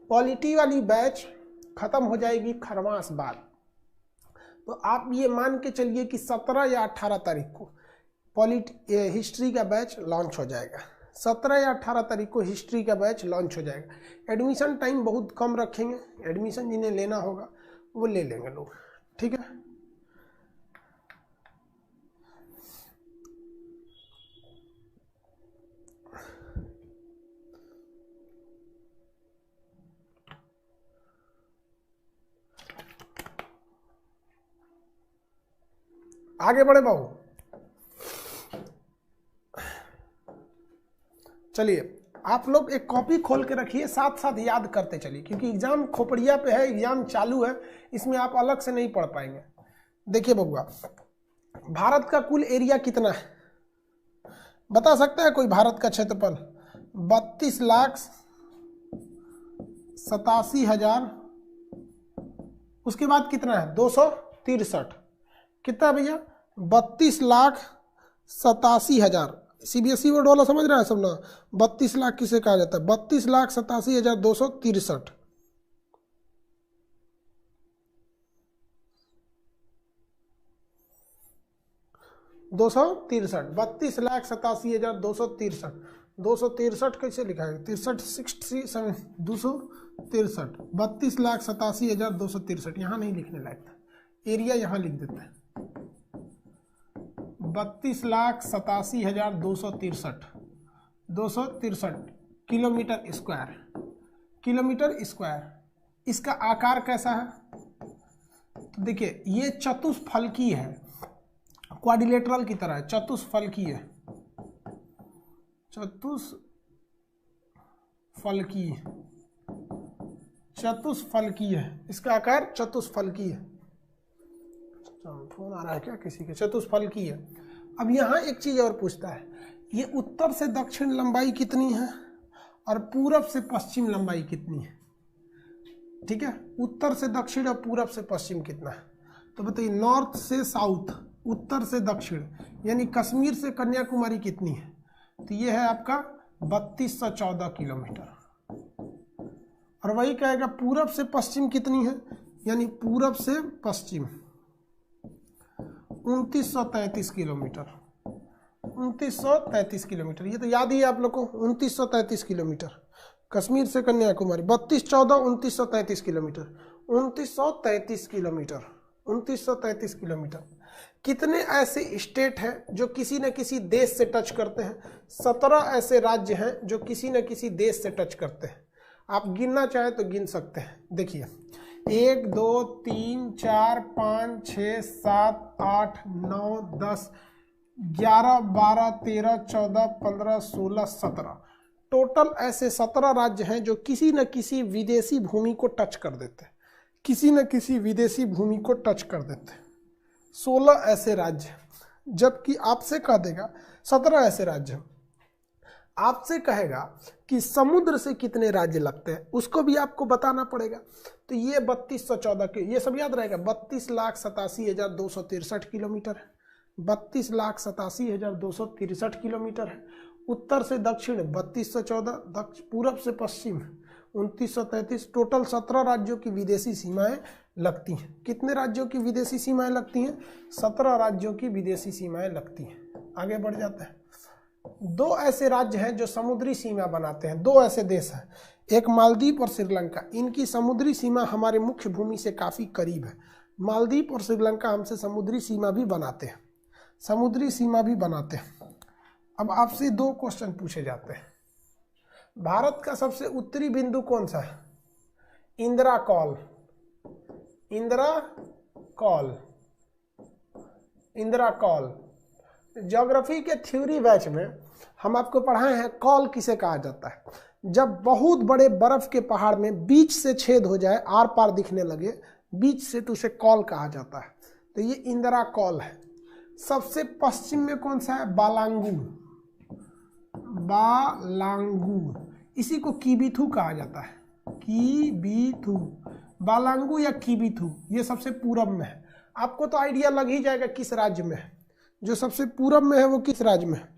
पॉलिटी वाली बैच खत्म हो जाएगी खरमास बाद। तो आप ये मान के चलिए कि 17 या 18 तारीख को हिस्ट्री का बैच लॉन्च हो जाएगा। 17 या 18 तारीख को हिस्ट्री का बैच लॉन्च हो जाएगा। एडमिशन टाइम बहुत कम रखेंगे, एडमिशन जिन्हें लेना होगा वो ले लेंगे लोग, ठीक है। आगे बढ़े बाबू, चलिए आप लोग एक कॉपी खोल के रखिए, साथ साथ याद करते चलिए, क्योंकि एग्जाम खोपड़िया पे है, एग्जाम चालू है, इसमें आप अलग से नहीं पढ़ पाएंगे। देखिए बबुआ, भारत का कुल एरिया कितना है बता सकता है कोई? भारत का क्षेत्रफल 32,87,000। उसके बाद कितना है 263। कितना भैया 32,87,000। CBSE बोर्ड वाला समझ रहा है सब ना। 32 लाख किसे कहा जाता है? 32,87,263। 32,87,263। 263 कैसे लिखा है? 63 263। 32,87,263 यहाँ नहीं लिखने लायक था, एरिया यहाँ लिख देते हैं। 32,87,263 किलोमीटर स्क्वायर। Kilometre square. इसका आकार कैसा है? तो देखिए ये चतुष्फलकी है, क्वाड्रिलेटरल की तरह है, चतुष्फलकीय। चतुष्फलकीय है, इसका आकार चतुष्फलकीय है। फोन आ रहा है क्या किसी के? चतुष्फलकीय है। अब यहाँ एक चीज और पूछता है, ये उत्तर से दक्षिण लंबाई कितनी है और पूरब से पश्चिम लंबाई कितनी है? ठीक है, उत्तर से दक्षिण और पूरब से पश्चिम कितना है? तो बताइए, नॉर्थ से साउथ, उत्तर से दक्षिण, यानी कश्मीर से कन्याकुमारी कितनी है? तो ये है आपका 3214 किलोमीटर। और वही कहेगा पूरब से पश्चिम कितनी है, यानी पूरब से पश्चिम 2933 किलोमीटर। 2933 किलोमीटर, ये तो याद ही है आप लोग को। 2933 किलोमीटर कश्मीर से कन्याकुमारी। 3214 2933 किलोमीटर। 2933 किलोमीटर। 2933 किलोमीटर। कितने ऐसे स्टेट हैं जो किसी न किसी देश से टच करते हैं? 17 ऐसे राज्य हैं जो किसी न किसी देश से टच करते हैं। आप गिनना चाहें तो गिन सकते हैं। देखिए 1 2 3 4 5 6 7 8 9 10 11 12 13 14 15 16 17 टोटल ऐसे 17 राज्य हैं जो किसी न किसी विदेशी भूमि को टच कर देते हैं। किसी न किसी विदेशी भूमि को टच कर देते हैं 16 ऐसे राज्य। जबकि आपसे कह देगा 17 ऐसे राज्य, आपसे कहेगा कि समुद्र से कितने राज्य लगते हैं, उसको भी आपको बताना पड़ेगा। तो ये 3214 के, ये सब याद रहेगा। 32,87,263 किलोमीटर है। 32,87,263 किलोमीटर है। उत्तर से दक्षिण 3214, पूरब से पश्चिम 2933। टोटल 17 राज्यों की विदेशी सीमाएं लगती हैं। कितने राज्यों की विदेशी सीमाएं लगती हैं? 17 राज्यों की विदेशी सीमाएं लगती हैं। आगे बढ़ जाते हैं। 2 ऐसे राज्य हैं जो समुद्री सीमा बनाते हैं। 2 ऐसे देश हैं, एक मालदीव और श्रीलंका। इनकी समुद्री सीमा हमारे मुख्य भूमि से काफी करीब है। मालदीव और श्रीलंका हमसे समुद्री सीमा भी बनाते हैं। समुद्री सीमा भी बनाते हैं। अब आपसे 2 क्वेश्चन पूछे जाते हैं। भारत का सबसे उत्तरी बिंदु कौन सा है? Indira call. Indira call. Indira call. Geography के थ्योरी बैच में हम आपको पढ़ाए हैं कॉल किसे कहा जाता है। जब बहुत बड़े बर्फ के पहाड़ में बीच से छेद हो जाए, आर पार दिखने लगे बीच से, तो उसे कॉल कहा जाता है। तो ये इंदिरा कॉल है। सबसे पश्चिम में कौन सा है? बालांगू। बालांगू, इसी को कीबीथू कहा जाता है। कीबीथू, बालांगू या कीबीथू, ये सबसे पूरब में है। आपको तो आइडिया लग ही जाएगा किस राज्य में है। जो सबसे पूरब में है वो किस राज्य में है?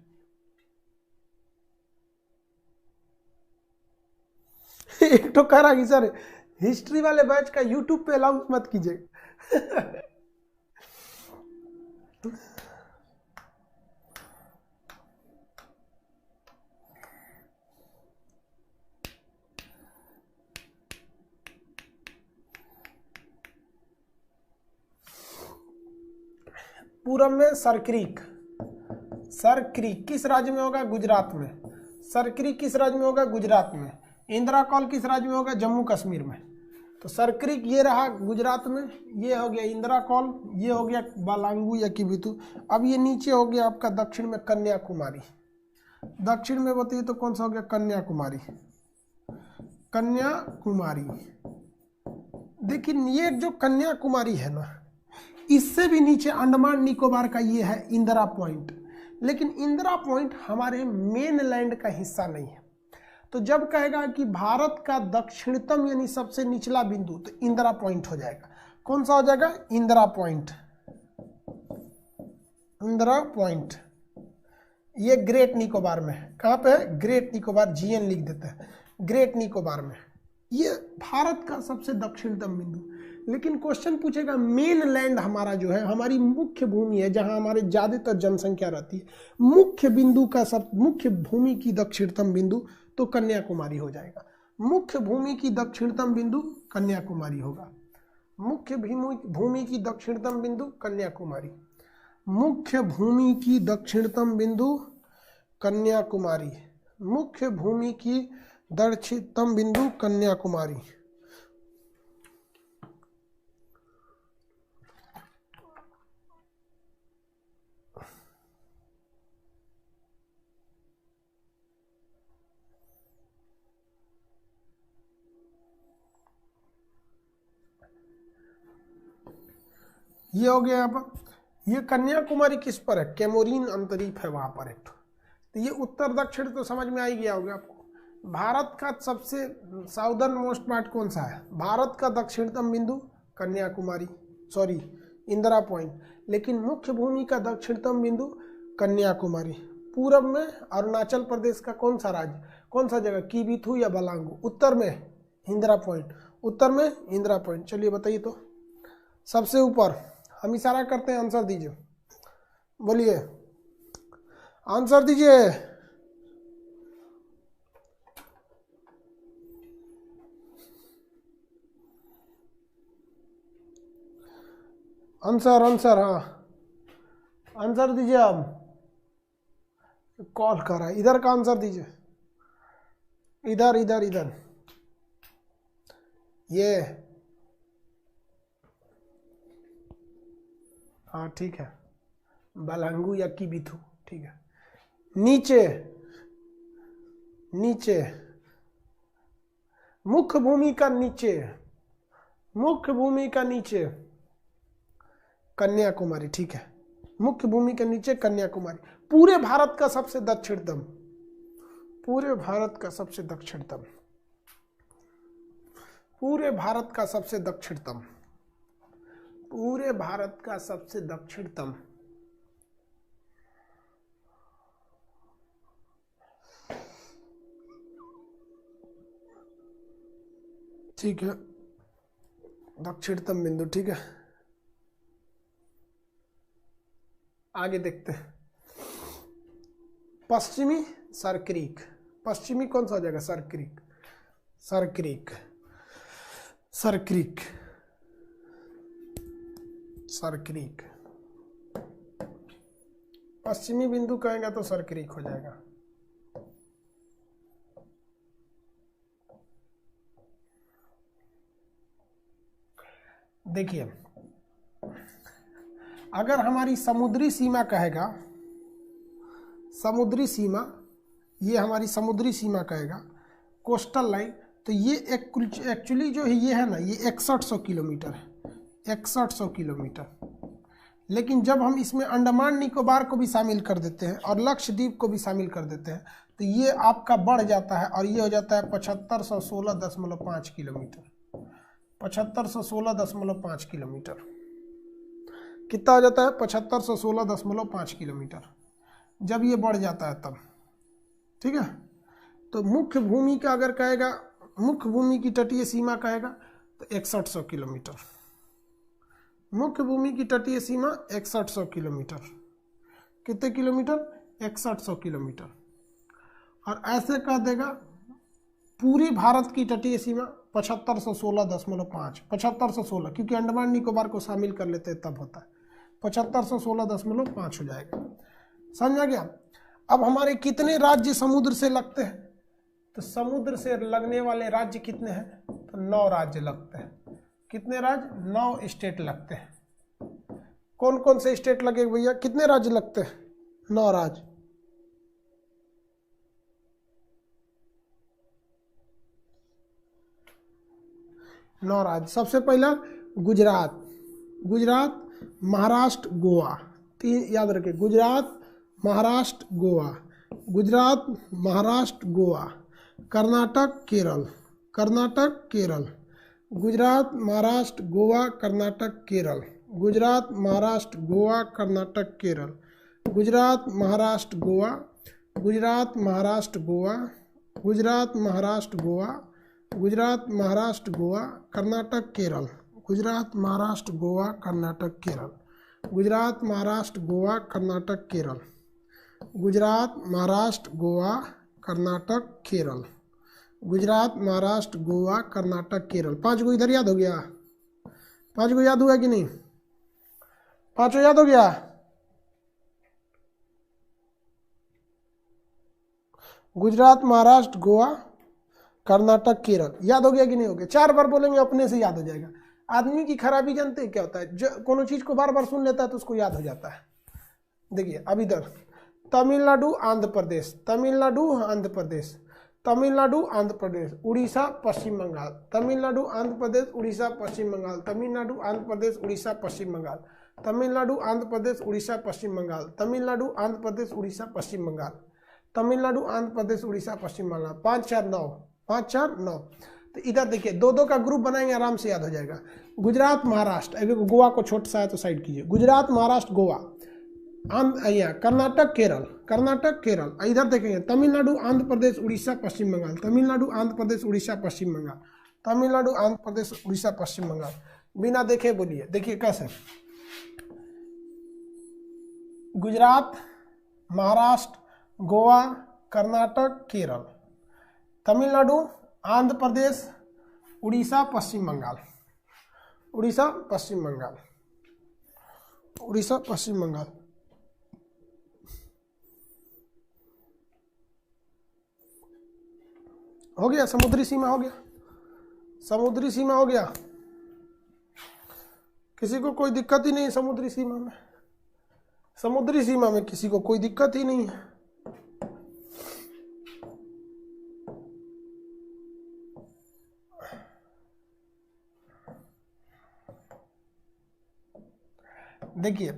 एक तो कह रहा कि सर हिस्ट्री वाले बैच का यूट्यूब पे अलाउंस मत कीजिए। पूरब में सरक्रीक। सरक्रीक किस राज्य में होगा? गुजरात में। सरक्रीक किस राज्य में होगा? गुजरात में। इंदिरा कॉल किस राज्य में होगा? जम्मू कश्मीर में। तो सरक्रीक ये रहा गुजरात में, ये हो गया इंदिरा कॉल, ये हो गया बालांगू या कीबीथू। अब ये नीचे हो गया आपका दक्षिण में कन्याकुमारी। दक्षिण में बताइए तो कौन सा हो गया? कन्याकुमारी। कन्याकुमारी। देखिए ये जो कन्याकुमारी है ना, इससे भी नीचे अंडमान निकोबार का ये है इंदिरा पॉइंट। लेकिन इंदिरा पॉइंट हमारे मेन लैंड का हिस्सा नहीं है। तो जब कहेगा कि भारत का दक्षिणतम यानी सबसे निचला बिंदु, तो इंदिरा पॉइंट हो जाएगा। कौन सा हो जाएगा? इंदिरा पॉइंट। इंदिरा पॉइंट, ये ग्रेट निकोबार में है। कहाँ पे है? ग्रेट निकोबार, जीएन लिख देते हैं, ग्रेट निकोबार में। ये भारत का सबसे दक्षिणतम बिंदु। लेकिन क्वेश्चन पूछेगा मेन लैंड हमारा जो है, हमारी मुख्य भूमि है जहां हमारे ज्यादातर जनसंख्या रहती है, मुख्य बिंदु का मुख्य भूमि की दक्षिणतम बिंदु तो कन्याकुमारी हो जाएगा। मुख्य भूमि की दक्षिणतम बिंदु कन्याकुमारी होगा। मुख्य भूमि की दक्षिणतम बिंदु कन्याकुमारी, मुख्य भूमि की दक्षिणतम बिंदु कन्याकुमारी, मुख्य भूमि की दक्षिणतम बिंदु कन्याकुमारी। ये हो गया। यहाँ पर ये कन्याकुमारी किस पर है? कैमोरीन अंतरीप है वहां पर एक। तो ये उत्तर दक्षिण तो समझ में आ ही गया होगा आपको। भारत का सबसे साउदर्न मोस्ट पार्ट कौन सा है? भारत का दक्षिणतम बिंदु कन्याकुमारी, सॉरी इंदिरा पॉइंट। लेकिन मुख्य भूमि का दक्षिणतम बिंदु कन्याकुमारी। पूरब में अरुणाचल प्रदेश का कौन सा राज्य, कौन सा जगह? कीबिथु या बलांगू। उत्तर में इंदिरा पॉइंट, उत्तर में इंदिरा पॉइंट। चलिए बताइए तो सबसे ऊपर। हम इशारा करते हैं, आंसर दीजिए, बोलिए आंसर दीजिए। आंसर आंसर, हाँ आंसर दीजिए। आप कॉल कर रहा है, इधर का आंसर दीजिए, इधर इधर इधर। ये हाँ ठीक है, बलांगू या कीबिथु, ठीक है। नीचे नीचे, मुख्य भूमि का नीचे, मुख्य भूमि का नीचे कन्याकुमारी, ठीक है। मुख्य भूमि के नीचे कन्याकुमारी। पूरे भारत का सबसे दक्षिणतम, पूरे भारत का सबसे दक्षिणतम, पूरे भारत का सबसे दक्षिणतम, पूरे भारत का सबसे दक्षिणतम। ठीक है, दक्षिणतम बिंदु, ठीक है। आगे देखते हैं। पश्चिमी सरक्रीक, पश्चिमी कौन सा हो जाएगा? Sir Creek, Sir Creek, Sir Creek, Sir Creek. पश्चिमी बिंदु कहेंगे तो सरक्रीक हो जाएगा। देखिए, अगर हमारी समुद्री सीमा कहेगा, समुद्री सीमा, ये हमारी समुद्री सीमा कहेगा, कोस्टल लाइन, तो ये एक्चुअली जो है ये है ना, ये 6100 किलोमीटर है, 6100 किलोमीटर। लेकिन जब हम इसमें अंडमान निकोबार को भी शामिल कर देते हैं और लक्षद्वीप को भी शामिल कर देते हैं तो ये आपका बढ़ जाता है और ये हो जाता है 7516.5 किलोमीटर, 7516.5 किलोमीटर। कितना हो जाता है? 7516.5 किलोमीटर। जब ये बढ़ जाता है तब, ठीक है। तो मुख्य भूमि का अगर कहेगा, मुख्य भूमि की तटीय सीमा कहेगा तो 6100 किलोमीटर, मुख्य भूमि की तटीय सीमा 6100 किलोमीटर। कितने किलोमीटर? 6100 किलोमीटर। और ऐसे कह देगा पूरी भारत की तटीय सीमा 7516.5, 7516, क्योंकि अंडमान निकोबार को शामिल कर लेते हैं तब होता है 7516.5 हो जाएगा। समझा गया? अब हमारे कितने राज्य समुद्र से लगते हैं? तो समुद्र से लगने वाले राज्य कितने हैं? तो 9 राज्य लगते हैं। कितने राज्य? 9 स्टेट लगते हैं। कौन कौन से स्टेट लगे भैया? कितने राज्य लगते हैं? 9 राज्य। नौ राज्य। सबसे पहला गुजरात, गुजरात, महाराष्ट्र, गोवा। तीन याद रखें, गुजरात, महाराष्ट्र, गोवा, गुजरात, महाराष्ट्र, गोवा। कर्नाटक, केरल, कर्नाटक, केरल, गुजरात, महाराष्ट्र, गोवा, कर्नाटक, केरल, गुजरात, महाराष्ट्र, गोवा, कर्नाटक, केरल, गुजरात महाराष्ट्र गोवा, गुजरात महाराष्ट्र गोवा, गुजरात महाराष्ट्र गोवा, गुजरात महाराष्ट्र गोवा, कर्नाटक केरल, गुजरात महाराष्ट्र गोवा कर्नाटक केरल, गुजरात महाराष्ट्र गोवा कर्नाटक केरल, गुजरात महाराष्ट्र गोवा कर्नाटक केरल, गुजरात महाराष्ट्र गोवा कर्नाटक केरल। 5 को इधर याद हो गया? 5 को याद हुआ कि नहीं? 5 याद हो गया? गुजरात महाराष्ट्र गोवा कर्नाटक केरल याद हो गया कि नहीं हो गया? 4 बार बोलेंगे अपने से याद हो जाएगा। आदमी की खराबी जानते हैं क्या होता है? जो कोनो चीज को बार बार सुन लेता है तो उसको याद हो जाता है। देखिए अब इधर तमिलनाडु आंध्र प्रदेश, तमिलनाडु आंध्र प्रदेश, तमिलनाडु आंध्र प्रदेश, उड़ीसा पश्चिम बंगाल, तमिलनाडु आंध्र प्रदेश उड़ीसा पश्चिम बंगाल, तमिलनाडु आंध्र प्रदेश उड़ीसा पश्चिम बंगाल, तमिलनाडु आंध्र प्रदेश उड़ीसा पश्चिम बंगाल, तमिलनाडु आंध्र प्रदेश उड़ीसा पश्चिम बंगाल, तमिलनाडु आंध्र प्रदेश उड़ीसा पश्चिम बंगाल। 5 4 9, 5 4 9। तो इधर देखिए 2 का ग्रुप बनाएंगे, आराम से याद हो जाएगा। गुजरात महाराष्ट्र, अभी गोवा को छोटा सा है तो साइड कीजिए। गुजरात महाराष्ट्र गोवा, कर्नाटक केरल, कर्नाटक केरल। इधर देखेंगे तमिलनाडु आंध्र प्रदेश उड़ीसा पश्चिम बंगाल, तमिलनाडु आंध्र प्रदेश उड़ीसा पश्चिम बंगाल, तमिलनाडु आंध्र प्रदेश उड़ीसा पश्चिम बंगाल। बिना देखे बोलिए। देखिए कैसे, गुजरात महाराष्ट्र गोवा कर्नाटक केरल, तमिलनाडु आंध्र प्रदेश उड़ीसा पश्चिम बंगाल, उड़ीसा पश्चिम बंगाल, उड़ीसा पश्चिम बंगाल। हो गया? समुद्री सीमा हो गया, समुद्री सीमा हो गया। किसी को कोई दिक्कत ही नहीं समुद्री सीमा में, समुद्री सीमा में किसी को कोई दिक्कत ही नहीं है। देखिए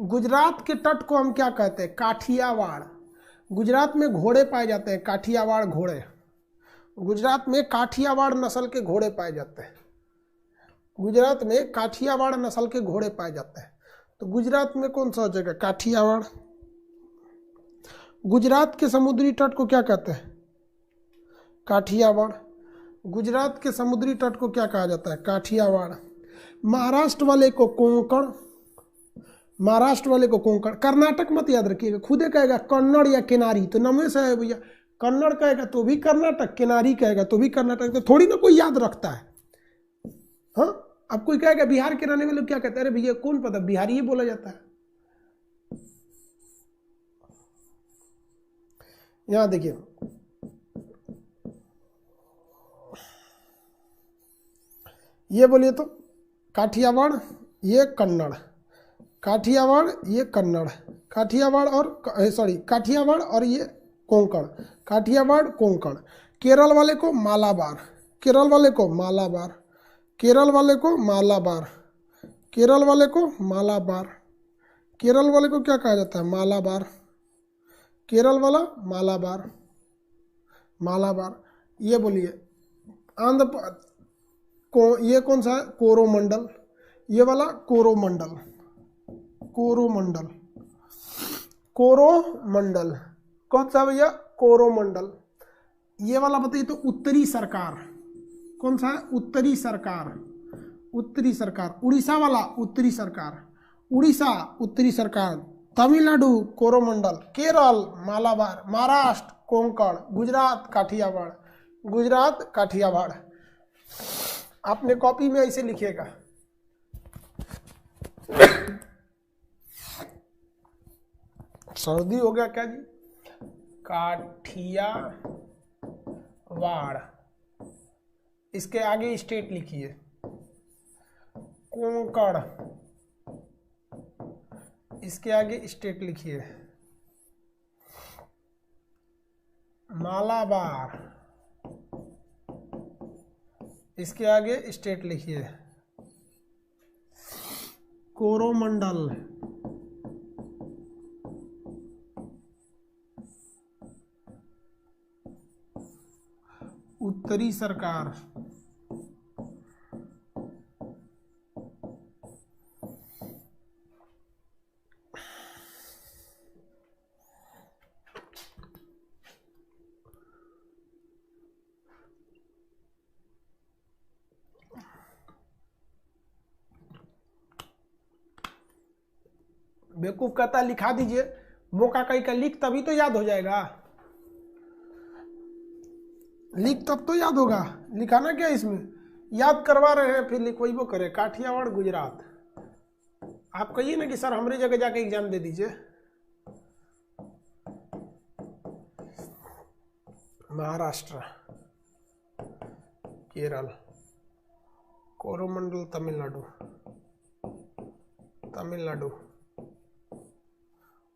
गुजरात के तट को हम क्या कहते हैं? काठियावाड़। गुजरात में घोड़े पाए जाते हैं, काठियावाड़ घोड़े। गुजरात में काठियावाड़ नस्ल के घोड़े पाए जाते हैं, गुजरात में काठियावाड़ नस्ल के घोड़े पाए जाते हैं। तो गुजरात में कौन सा हो जाएगा? काठियावाड़। गुजरात के समुद्री तट को क्या कहते हैं? काठियावाड़। गुजरात के समुद्री तट को क्या कहा जाता है? काठियावाड़। महाराष्ट्र वाले को कोंकण, महाराष्ट्र वाले को कोंकण। कर्नाटक मत याद रखिएगा, खुदे कहेगा कन्नड़ या किनारी, तो नमे से है भैया। कन्नड़ कहेगा तो भी कर्नाटक, किनारी कहेगा तो भी कर्नाटक, तो थोड़ी ना कोई याद रखता है। हाँ, अब कोई कहेगा बिहार के रहने वाले क्या कहते हैं? अरे भैया कौन पता, बिहारी ही बोला जाता है। यहां देखिए ये बोलिए तो काठियावाड़, ये कन्नड़, काठियावाड़ ये कन्नड़, काठियावाड़ और सॉरी काठियावाड़ और ये कोंकण, काठियावाड़ कोंकण। केरल वाले को मालाबार, केरल वाले को मालाबार, केरल वाले को मालाबार, केरल वाले को मालाबार, केरल वाले को क्या कहा जाता है? मालाबार, केरल वाला मालाबार, मालाबार। ये बोलिए आंध्र को, ये कौन सा है? कोरोमंडल। ये वाला कोरोमंडल, कोरोमंडल, कोरोमंडल। कौन सा भैया? कोरोमंडल। ये वाला बताइए तो उत्तरी सरकार। कौन सा है? उत्तरी सरकार, उत्तरी सरकार। उड़ीसा वाला उत्तरी सरकार, उड़ीसा उत्तरी सरकार। तमिलनाडु कोरोमंडल, केरल मालाबार, महाराष्ट्र कोंकण, गुजरात काठियावाड़, गुजरात काठियावाड़। आपने कॉपी में ऐसे लिखिएगा। सर्दी हो गया क्या जी? काठियावाड़। इसके आगे स्टेट लिखिए, कोंकण। इसके आगे स्टेट लिखिए, मालाबार। इसके आगे स्टेट लिखिए, कोरोमंडल। उत्तरी सरकार, बेवकूफ कहता लिखा दीजिए, बोका कहीं का लिख तभी तो याद हो जाएगा, लिख तब तो याद होगा, लिखाना क्या इसमें, याद करवा रहे हैं फिर लिखवाइबो करे। काठियावाड़ गुजरात, आप कहिए ना कि सर हमारी जगह जाके एग्जाम दे दीजिए। महाराष्ट्र, केरल, कोरोमंडल तमिलनाडु, तमिलनाडु,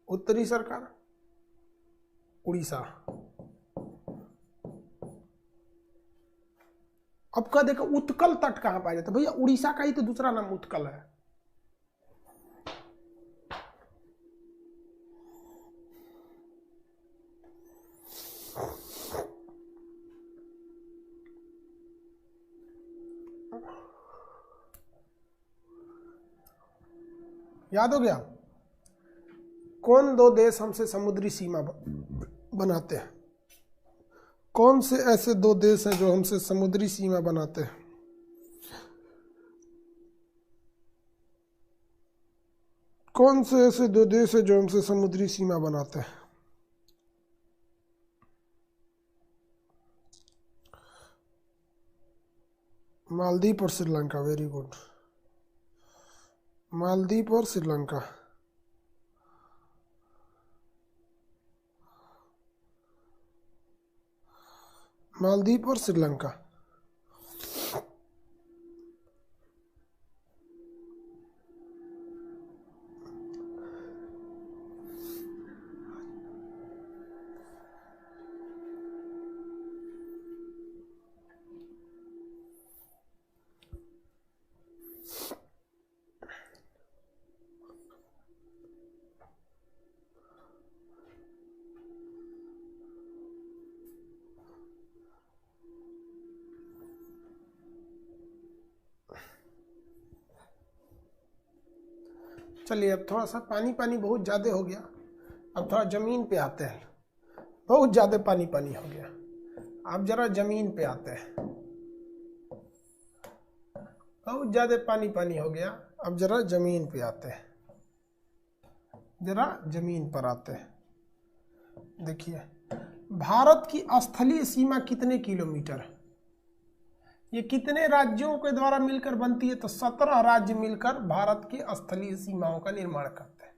उत्तरी सरकार उड़ीसा। अब का देखो उत्कल तट कहां पाया जाता है भैया, उड़ीसा का ही तो दूसरा नाम उत्कल है। याद हो गया? कौन दो देश हमसे समुद्री सीमा बनाते हैं? कौन से ऐसे दो देश हैं जो हमसे समुद्री सीमा बनाते हैं? कौन से ऐसे दो देश हैं जो हमसे समुद्री सीमा बनाते हैं? मालदीव और श्रीलंका। वेरी गुड, मालदीव और श्रीलंका। मालदीव और श्रीलंका। चलिए अब थोड़ा सा पानी पानी बहुत ज़्यादा हो गया, अब थोड़ा ज़मीन पे आते हैं। बहुत ज़्यादा पानी पानी हो गया, अब जरा ज़मीन पे आते हैं। बहुत ज़्यादा पानी पानी हो गया, अब जरा ज़मीन पे आते हैं, जरा ज़मीन पर आते हैं। देखिए भारत की स्थलीय सीमा कितने किलोमीटर है? ये कितने राज्यों के द्वारा मिलकर बनती है? तो 17 राज्य मिलकर भारत की स्थलीय सीमाओं का निर्माण करते हैं।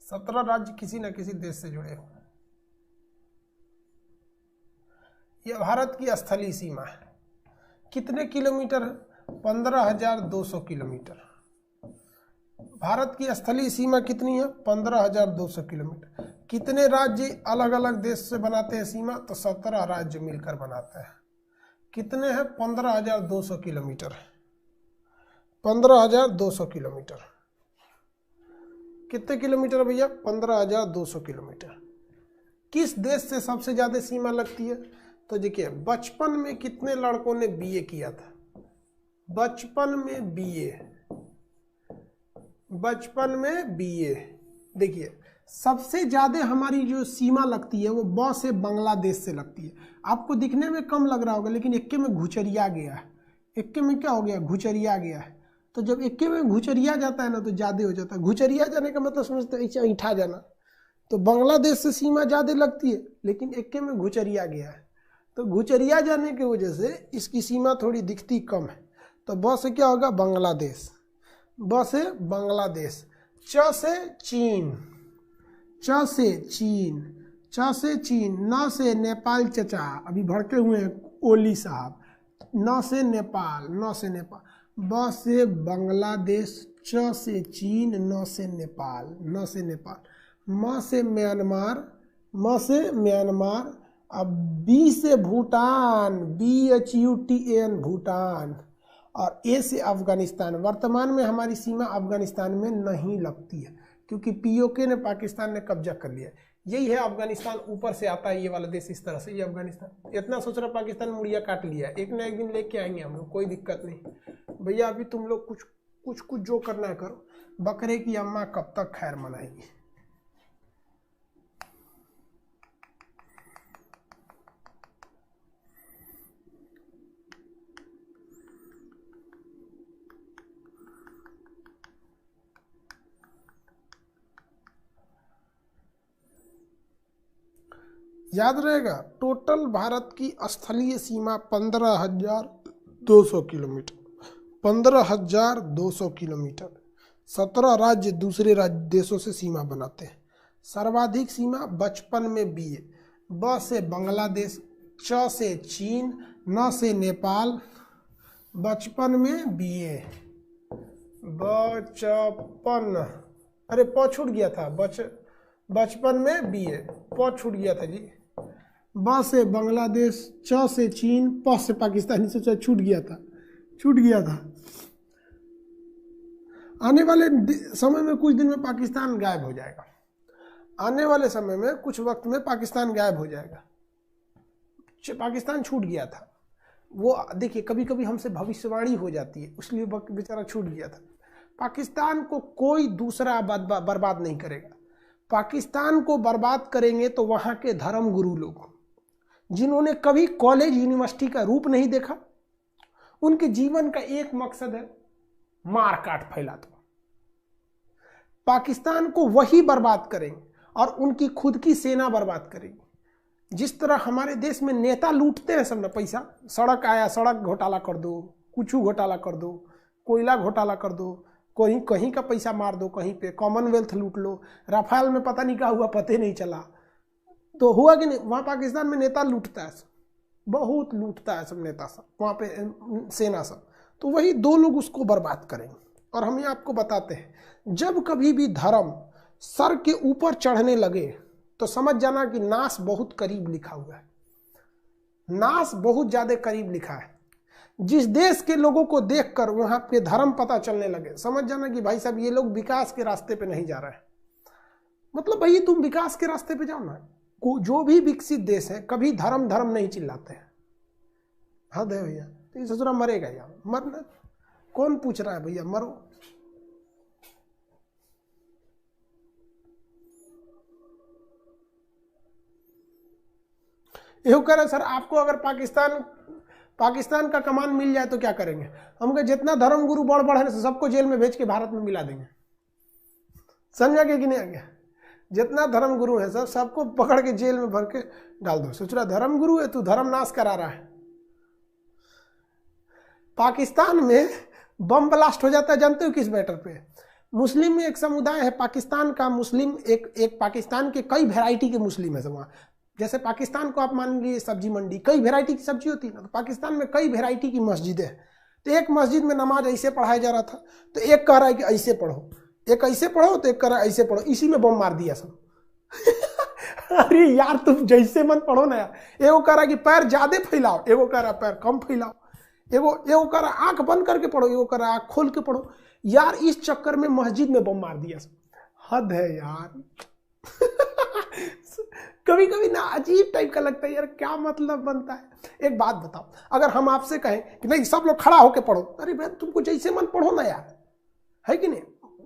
17 राज्य किसी न किसी देश से जुड़े हुए। यह भारत की स्थलीय सीमा है। कितने किलोमीटर है? 15,200 किलोमीटर। भारत की स्थलीय सीमा कितनी है? 15,200 किलोमीटर। कितने राज्य अलग अलग देश से बनाते हैं सीमा? तो 17 राज्य मिलकर बनाते हैं। कितने हैं? 15,200 किलोमीटर। 15,200 किलोमीटर। कितने किलोमीटर भैया? 15,200 किलोमीटर। किस देश से सबसे ज्यादा सीमा लगती है? तो देखिए बचपन में कितने लड़कों ने बीए किया था? बचपन में बीए, बचपन में बीए। देखिए सबसे ज्यादा हमारी जो सीमा लगती है वो ब से बांग्लादेश से लगती है। आपको दिखने में कम लग रहा होगा लेकिन इक्के में घुचरिया गया है। इक्के में क्या हो गया? घुचरिया गया है। तो जब इक्के में घुचरिया जाता है ना तो ज्यादा हो जाता है। घुचरिया जाने का मतलब समझते हैं ऐसे ऐठा जाना। तो बांग्लादेश से सीमा ज्यादा लगती है लेकिन इक्के में घुचरिया गया है, तो घुचरिया जाने की वजह से इसकी सीमा थोड़ी दिखती कम है। तो ब से क्या होगा? बांग्लादेश। ब से बांग्लादेश। च से चीन, च से चीन, च से चीन। न से नेपाल चचा, अभी भड़के हुए हैं ओली साहब। न से नेपाल, न से नेपाल। ब से बांग्लादेश, च से चीन, न से नेपाल, न से नेपाल। म से म्यांमार, म से म्यांमार। अब बी से भूटान, BHUTAN भूटान। और ए से अफगानिस्तान। वर्तमान में हमारी सीमा अफगानिस्तान में नहीं लगती है क्योंकि POK ने, पाकिस्तान ने कब्जा कर लिया। यही है अफगानिस्तान, ऊपर से आता है ये वाला देश इस तरह से। ये अफगानिस्तान इतना सोच रहा पाकिस्तान मुड़िया काट लिया, एक ना एक दिन लेके आएंगे हम लोग, कोई दिक्कत नहीं भैया। अभी तुम लोग कुछ जो करना है करो। बकरे की अम्मा कब तक खैर मनाएगी? याद रहेगा, टोटल भारत की स्थलीय सीमा 15,200 किलोमीटर, 15,200 किलोमीटर। 17 राज्य दूसरे राज्य देशों से सीमा बनाते हैं। सर्वाधिक सीमा 55 में बी है, ब से बांग्लादेश, च से चीन, न से नेपाल, 55 में बी है। 55, अरे प छूट गया था, 55 में बी है, प छूट गया था जी। ब से बांग्लादेश, च से चीन, प से पाकिस्तानी से छूट गया था। आने वाले समय में कुछ दिन में पाकिस्तान गायब हो जाएगा। आने वाले समय में कुछ वक्त में पाकिस्तान गायब हो जाएगा। पाकिस्तान छूट गया था वो, देखिए कभी कभी हमसे भविष्यवाणी हो जाती है, इसलिए बेचारा छूट गया था। पाकिस्तान को कोई दूसरा बर्बाद नहीं करेगा। पाकिस्तान को बर्बाद करेंगे तो वहां के धर्म गुरु लोग, जिन्होंने कभी कॉलेज यूनिवर्सिटी का रूप नहीं देखा, उनके जीवन का एक मकसद है मार काट फैला दो। पाकिस्तान को वही बर्बाद करेंगे और उनकी खुद की सेना बर्बाद करेगी। जिस तरह हमारे देश में नेता लूटते हैं सब ना पैसा, सड़क आया सड़क घोटाला कर दो, कुछ घोटाला कर दो, कोयला घोटाला कर दो, कोई कहीं का पैसा मार दो, कहीं पे कॉमनवेल्थ लूट लो, राफेल में पता नहीं क्या हुआ, पता नहीं चला, तो हुआ कि नहीं। वहाँ पाकिस्तान में नेता लूटता है, बहुत लूटता है सब नेता सब, वहाँ पे सेना सब, तो वही दो लोग उसको बर्बाद करेंगे। और हम ये आपको बताते हैं, जब कभी भी धर्म सर के ऊपर चढ़ने लगे तो समझ जाना कि नाश बहुत करीब लिखा हुआ है, नाश बहुत ज्यादा करीब लिखा है। जिस देश के लोगों को देखकर वहां पे धर्म पता चलने लगे, समझ जाना कि भाई साहब ये लोग विकास के रास्ते पे नहीं जा रहे हैं। मतलब भाई तुम विकास के रास्ते पे जाओ ना। जो भी विकसित देश है कभी धर्म धर्म नहीं चिल्लाते हैं। हद है भैया, तो ससुरा मरेगा यार, मरना कौन पूछ रहा है भैया, मरो। ये कह रहे सर आपको अगर पाकिस्तान का कमान मिल जाए तो क्या करेंगे? हम कहे जितना धर्म गुरु बड़ है सबको जेल में भेज के भारत में मिला देंगे। समझा कि नहीं आ गया? जितना धर्म गुरु है सब सबको पकड़ के जेल में भर के डाल दो। सोच रहा धर्म गुरु है तू, धर्म नाश करा रहा है। पाकिस्तान में बम ब्लास्ट हो जाता है, जानते हो किस मैटर पे? मुस्लिम में एक समुदाय है पाकिस्तान का, मुस्लिम एक पाकिस्तान के कई वैरायटी के मुस्लिम है वहाँ। जैसे पाकिस्तान को आप मान लीजिए सब्जी मंडी, कई वैरायटी की सब्जी होती है ना, तो पाकिस्तान में कई वैरायटी की मस्जिदें हैं। तो एक मस्जिद में नमाज ऐसे पढ़ाया जा रहा था, तो एक कह रहा है कि ऐसे पढ़ो, एक ऐसे पढ़ो, तो एक कह रहा है ऐसे पढ़ो, इसी में बम मार दिया सब। अरे यार तुम जैसे मन पढ़ो ना यार। एगो कह रहा है कि पैर ज्यादा फैलाओ, एगो कह रहा है पैर कम फैलाओ, एगो कह रहा है आंख बंद करके पढ़ो, एगो कह रहा है आंख खोल के पढ़ो। यार इस चक्कर में मस्जिद में बम मार दिया सब। हद है यार। कभी कभी ना अजीब टाइप का लगता है यार, क्या मतलब बनता है। एक बात बताओ, अगर हम आपसे कहें कि नहीं सब लोग खड़ा होके पढ़ो, अरे भाई तुमको जैसे मन पढ़ो ना यार, है कि नहीं?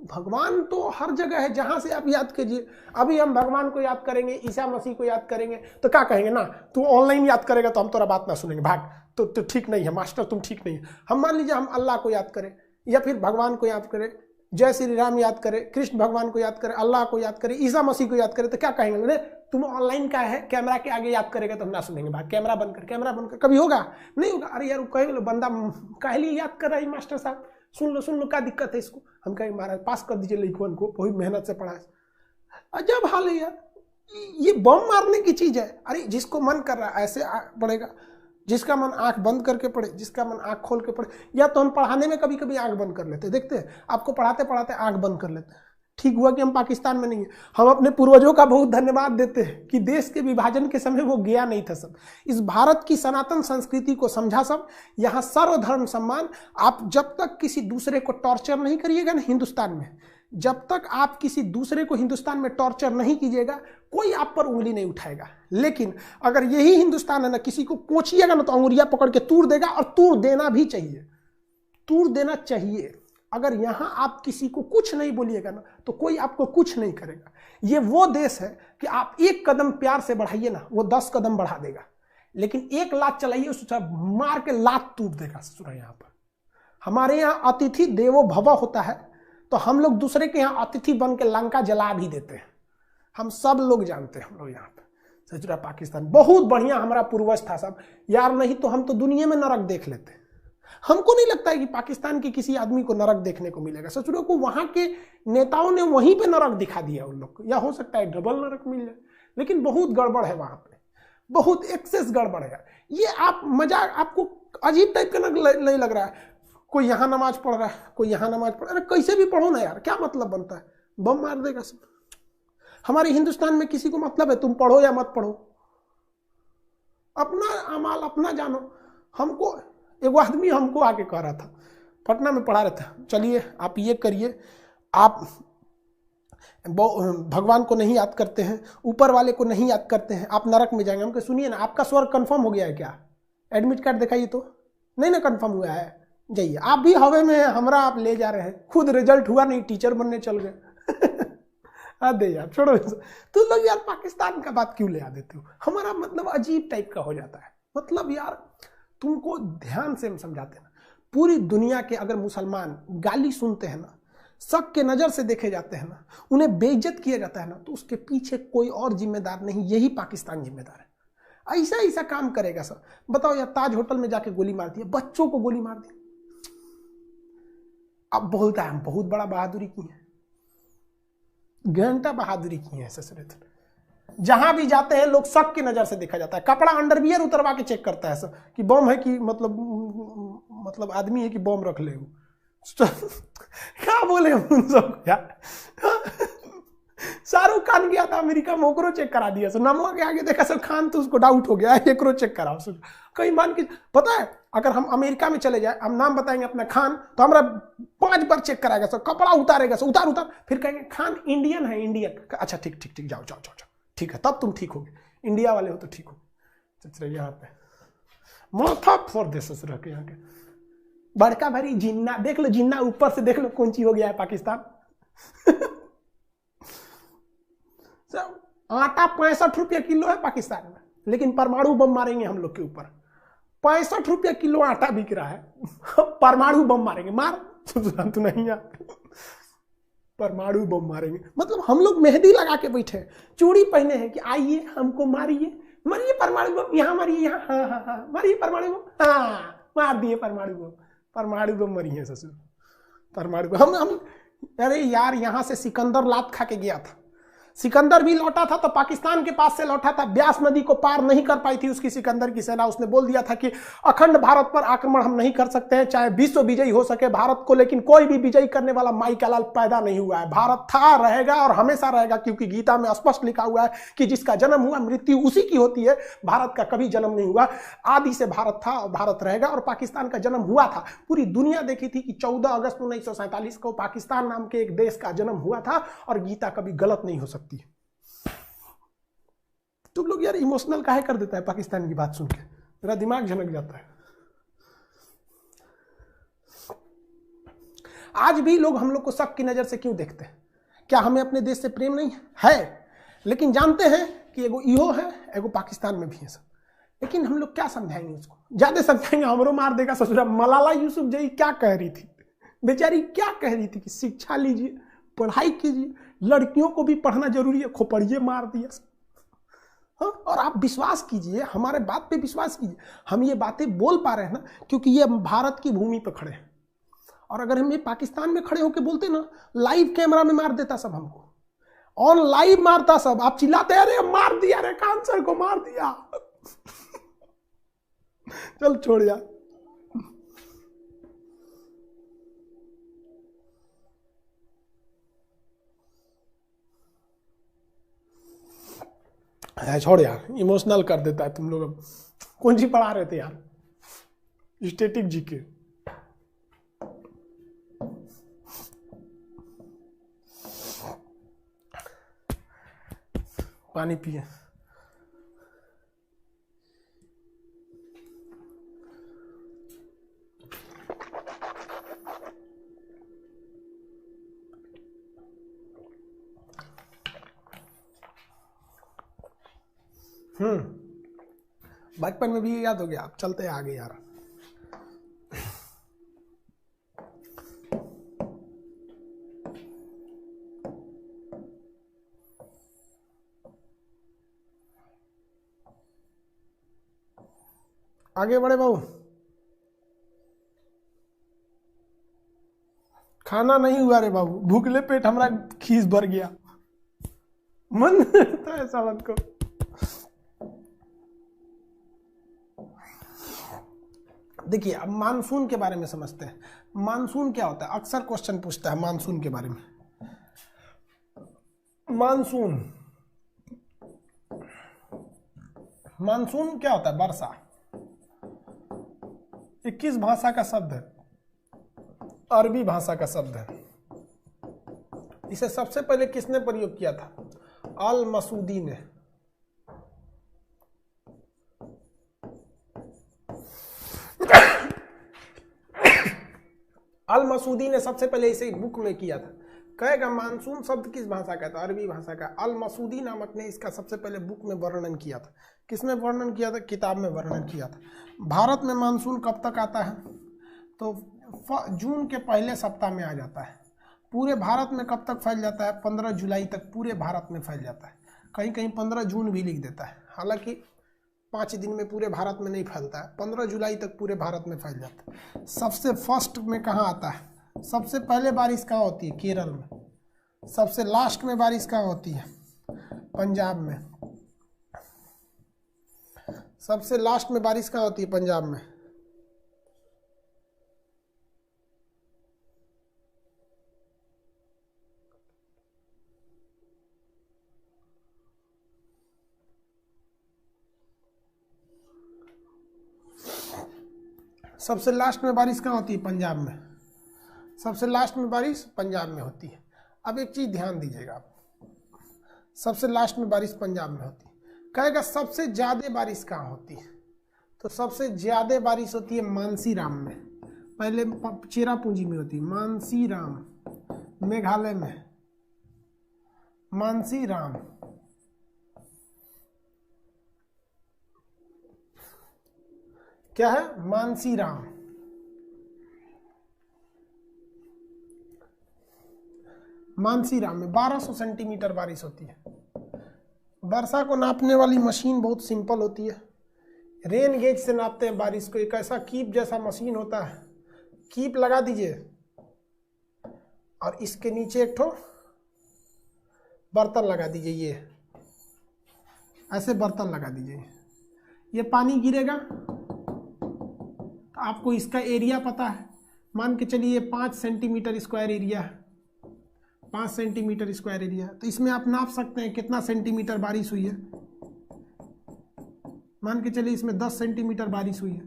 भगवान तो हर जगह है, जहां से आप याद कीजिए। अभी हम भगवान को याद करेंगे, ईसा मसीह को याद करेंगे, तो क्या कहेंगे ना, तू ऑनलाइन याद करेगा तो हम तोरा बात ना सुनेंगे, भाग, तो ठीक नहीं है मास्टर, तुम ठीक नहीं है। हम मान लीजिए हम अल्लाह को याद करें या फिर भगवान को याद करें, जय श्री राम याद करें, कृष्ण भगवान को याद करें, अल्लाह को याद करें, ईसा मसीह को याद करें, तो क्या कहेंगे? तुम ऑनलाइन का है, कैमरा के आगे याद करेगा तो हम ना सुनेंगे, भाग, कैमरा बंद कर। कभी होगा? नहीं होगा। अरे यार कहे बंदा काहे लिए याद कर रहा है मास्टर साहब, सुन लो क्या दिक्कत है इसको? हम कहेंगे महाराज पास कर दीजिए लिखवन को, वही मेहनत से पढ़ा है। अजब हाल है यार, ये बम मारने की चीज है। अरे जिसको मन कर रहा है ऐसे पढ़ेगा, जिसका मन आंख बंद करके पढ़े, जिसका मन आंख खोल के पढ़े। या तो हम पढ़ाने में कभी कभी आंख बंद कर लेते, देखते हैं आपको पढ़ाते पढ़ाते आंख बंद कर लेते हैं। ठीक हुआ कि हम पाकिस्तान में नहीं है। हम अपने पूर्वजों का बहुत धन्यवाद देते हैं कि देश के विभाजन के समय वो गया नहीं था सब। इस भारत की सनातन संस्कृति को समझा सब। यहाँ सर्वधर्म सम्मान। आप जब तक किसी दूसरे को टॉर्चर नहीं करिएगा ना हिंदुस्तान में, जब तक आप किसी दूसरे को हिंदुस्तान में टॉर्चर नहीं कीजिएगा, कोई आप पर उंगली नहीं उठाएगा। लेकिन अगर यही हिंदुस्तान है ना, किसी को कोचिएगा ना तो अंगुरिया पकड़ के तूर देगा, और तूर देना भी चाहिए, तूर देना चाहिए। अगर यहां आप किसी को कुछ नहीं बोलिएगा ना तो कोई आपको कुछ नहीं करेगा। ये वो देश है कि आप एक कदम प्यार से बढ़ाइए ना, वो 10 कदम बढ़ा देगा। लेकिन एक लात चलाइए उससे मार के लात टूट देगा। सुना, यहाँ पर हमारे यहाँ अतिथि देवो भव होता है, तो हम लोग दूसरे के यहाँ अतिथि बन के लंका जला भी देते हैं। हम सब लोग जानते हैं, हम लोग यहाँ पे सचुरा पाकिस्तान बहुत बढ़िया हमारा पूर्वज था सब यार, नहीं तो हम तो दुनिया में नरक देख लेते। हमको नहीं लगता है कि पाकिस्तान के किसी आदमी को नरक देखने को मिलेगा। सचुरा को वहां के नेताओं ने वहीं पे नरक दिखा दिया उन लोग को, या हो सकता है डबल नरक मिल जाए, लेकिन बहुत गड़बड़ है वहां पे, बहुत एक्सेस गड़बड़ है। ये आप मजाक, आपको अजीब टाइप का नहीं लग रहा है? कोई यहाँ नमाज पढ़ रहा है, कोई यहाँ नमाज पढ़ रहा है, अरे कैसे भी पढ़ो ना यार, क्या मतलब बनता है? बम मार देगा सब। हमारे हिंदुस्तान में किसी को मतलब है तुम पढ़ो या मत पढ़ो? अपना अमाल अपना जानो। हमको एक आदमी हमको आके कह रहा था, पटना में पढ़ा रहा था, चलिए आप ये करिए, आप भगवान को नहीं याद करते हैं, ऊपर वाले को नहीं याद करते हैं, आप नरक में जाएंगे। हम कह सुनिए ना, आपका स्वर्ग कंफर्म हो गया है क्या? एडमिट कार्ड दिखाइए तो। नहीं ना कंफर्म हुआ है, जाइए। आप भी हवे में हैं, हमरा आप ले जा रहे हैं, खुद रिजल्ट हुआ नहीं, टीचर बनने चल गए। दे यार, छोड़ो। तो लोग यार पाकिस्तान का बात क्यों ले आ देते हो? हमारा मतलब अजीब टाइप का हो जाता है। मतलब यार तुमको ध्यान से हम समझाते हैं ना, पूरी दुनिया के अगर मुसलमान गाली सुनते हैं ना, शक के नजर से देखे जाते हैं ना, उन्हें बेइज्जत किया जाता है ना, तो उसके पीछे कोई और जिम्मेदार नहीं, यही पाकिस्तान जिम्मेदार है। ऐसा ऐसा काम करेगा सब। बताओ यार, ताज होटल में जाके गोली मार दिया, बच्चों को गोली मार दी। अब बोलता है हम बहुत बड़ा बहादुरी की है, घंटा बहादुरी की है ससुरे। जहां भी जाते हैं लोग शक की नजर से देखा जाता है। कपड़ा अंडरवियर उतरवा के चेक करता है सब कि बम है कि मतलब आदमी है कि बम रख ले। क्या बोले उन सब यार। शाहरुख खान गया था अमेरिका में, ओकरो चेक करा दिया। नमवा के आगे देखा सब खान, तो उसको डाउट हो गया, एकरो चेक कराओ। कहीं मान के पता है, अगर हम अमेरिका में चले जाए, हम नाम बताएंगे अपना खान, तो हमारा 5 बार चेक कराएगा सर, कपड़ा उतारेगा सर, उतार, फिर कहेंगे खान इंडियन है, इंडियन। अच्छा ठीक ठीक ठीक, जाओ जाओ जाओ जाओ, ठीक है, तब तुम ठीक होगे, इंडिया वाले हो तो ठीक हो। यहाँ पे माथा फोड़ दे ससुर के यहाँ के बड़का भारी जिन्ना देख लो, जिन्ना ऊपर से देख लो कौन ची हो गया है पाकिस्तान। आटा 65 रुपया किलो है पाकिस्तान में, लेकिन परमाणु बम मारेंगे हम लोग के ऊपर। 65 रुपया किलो आटा बिक रहा है, परमाणु बम मारेंगे। मार तू नहीं यार, परमाणु बम मारेंगे। मतलब हम लोग मेहंदी लगा के बैठे, चूड़ी पहने हैं कि आइए हमको मारिए, मारिए परमाणु बम, यहाँ मारिए, यहाँ, हाँ हाँ हाँ, मारिए परमाणु बम, हाँ मार दिए परमाणु बम, परमाणु बम मरिए ससुर, परमाणु बम। हम अरे यार, यहाँ से सिकंदर लात खा के गया था, सिकंदर भी लौटा था तो पाकिस्तान के पास से लौटा था, ब्यास नदी को पार नहीं कर पाई थी उसकी सिकंदर की सेना। उसने बोल दिया था कि अखंड भारत पर आक्रमण हम नहीं कर सकते हैं, चाहे विश्व विजयी हो सके भारत को, लेकिन कोई भी विजयी करने वाला माई का लाल पैदा नहीं हुआ है। भारत था, रहेगा और हमेशा रहेगा, क्योंकि गीता में स्पष्ट लिखा हुआ है कि जिसका जन्म हुआ मृत्यु उसी की होती है। भारत का कभी जन्म नहीं हुआ, आदि से भारत था और भारत रहेगा। और पाकिस्तान का जन्म हुआ था, पूरी दुनिया देखी थी कि 14 अगस्त 1947 को पाकिस्तान नाम के एक देश का जन्म हुआ था, और गीता कभी गलत नहीं हो सकती। तुम लोग यार इमोशनल काहे कर देता है पाकिस्तान की बात सुन के, मेरा दिमाग झनक जाता है। आज भी लोग हम लोग को शक की नजर से क्यों देखते हैं? क्या हमें अपने देश से प्रेम नहीं है? लेकिन जानते हैं कि एगो इहो है, एगो पाकिस्तान में भी है सब। लेकिन हम लोग क्या समझाएंगे उसको? ज्यादा समझाएंगे हमरो मार देगा ससुरा। मलाला यूसुफजई क्या कह रही थी बेचारी, क्या कह रही थी कि शिक्षा लीजिए, पढ़ाई कीजिए, लड़कियों को भी पढ़ना जरूरी है, खोपड़िए मार दिया। हाँ? और आप विश्वास कीजिए, हमारे बात पे विश्वास कीजिए, हम ये बातें बोल पा रहे हैं ना क्योंकि ये भारत की भूमि पे खड़े हैं। और अगर हम ये पाकिस्तान में खड़े होकर बोलते ना, लाइव कैमरा में मार देता सब हमको, ऑन लाइव मारता सब। आप चिल्लाते अरे मार दिया, अरे कैंसर को मार दिया। चल छोड़ यार। छोड़ यार, इमोशनल कर देता है तुम लोग। कौन सी पढ़ा रहे थे यार? Static GK. पानी पिए। बचपन में भी याद हो गया। अब चलते आगे यार। आगे बढ़े बाबू। खाना नहीं हुआ रे बाबू, भूखले पेट हमारा खीस भर गया। मन तो ऐसा मत को। देखिए अब मानसून के बारे में समझते हैं। मानसून क्या होता है, अक्सर क्वेश्चन पूछता है मानसून के बारे में। मानसून, मानसून क्या होता है? वर्षा। ये किस भाषा का शब्द है? अरबी भाषा का शब्द है। इसे सबसे पहले किसने प्रयोग किया था? अल मसूदी ने। अल मसूदी ने सबसे पहले इसे बुक में किया था। कहेगा मानसून शब्द किस भाषा का था? अरबी भाषा का। अल मसूदी नामक ने इसका सबसे पहले बुक में वर्णन किया था। किसमें वर्णन किया था? किताब में वर्णन किया था। भारत में मानसून कब तक आता है? तो जून के पहले सप्ताह में आ जाता है। पूरे भारत में कब तक फैल जाता है? 15 जुलाई तक पूरे भारत में फैल जाता है। कहीं कहीं 15 जून भी लिख देता है, हालांकि 5 दिन में पूरे भारत में नहीं फैलता है। 15 जुलाई तक पूरे भारत में फैल जाता है। सबसे फर्स्ट में कहाँ आता है? सबसे पहले बारिश कहाँ होती है? केरल में। सबसे लास्ट में बारिश कहाँ होती है? पंजाब में। सबसे लास्ट में बारिश कहाँ होती है? पंजाब में। सबसे लास्ट में बारिश कहाँ होती है? पंजाब में। सबसे लास्ट में बारिश पंजाब में होती है। अब एक चीज ध्यान दीजिएगा आप, सबसे लास्ट में बारिश पंजाब में होती है। कहेगा सबसे ज्यादा बारिश कहाँ होती है? तो सबसे ज्यादा बारिश होती है मानसीराम में। पहले चेरापूंजी में होती है। मानसीराम मेघालय में। मानसीराम क्या है? मानसीराम। मानसीराम में 1200 सेंटीमीटर बारिश होती है। वर्षा को नापने वाली मशीन बहुत सिंपल होती है। रेन गेज से नापते हैं बारिश को। एक ऐसा कीप जैसा मशीन होता है, कीप लगा दीजिए और इसके नीचे एक ठो बर्तन लगा दीजिए। ये ऐसे बर्तन लगा दीजिए, ये पानी गिरेगा तो आपको इसका एरिया पता है। मान के चलिए 5 सेंटीमीटर स्क्वायर एरिया है। 5 सेंटीमीटर स्क्वायर एरिया, तो इसमें आप नाप सकते हैं कितना सेंटीमीटर बारिश हुई है। मान के चलिए इसमें 10 सेंटीमीटर बारिश हुई है,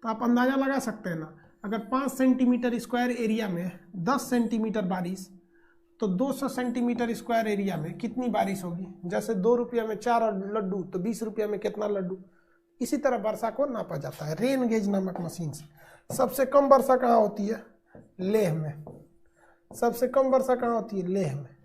तो आप अंदाजा लगा सकते हैं ना। अगर 5 सेंटीमीटर स्क्वायर एरिया में 10 सेंटीमीटर बारिश, तो 200 सेंटीमीटर स्क्वायर एरिया में कितनी बारिश होगी? जैसे 2 रुपया में 4 लड्डू, तो 20 रुपया में कितना लड्डू? इसी तरह वर्षा को नापा जाता है रेन गेज नामक मशीन से। सबसे कम वर्षा कहाँ होती है? लेह में। सबसे कम वर्षा कहाँ होती है? लेह में।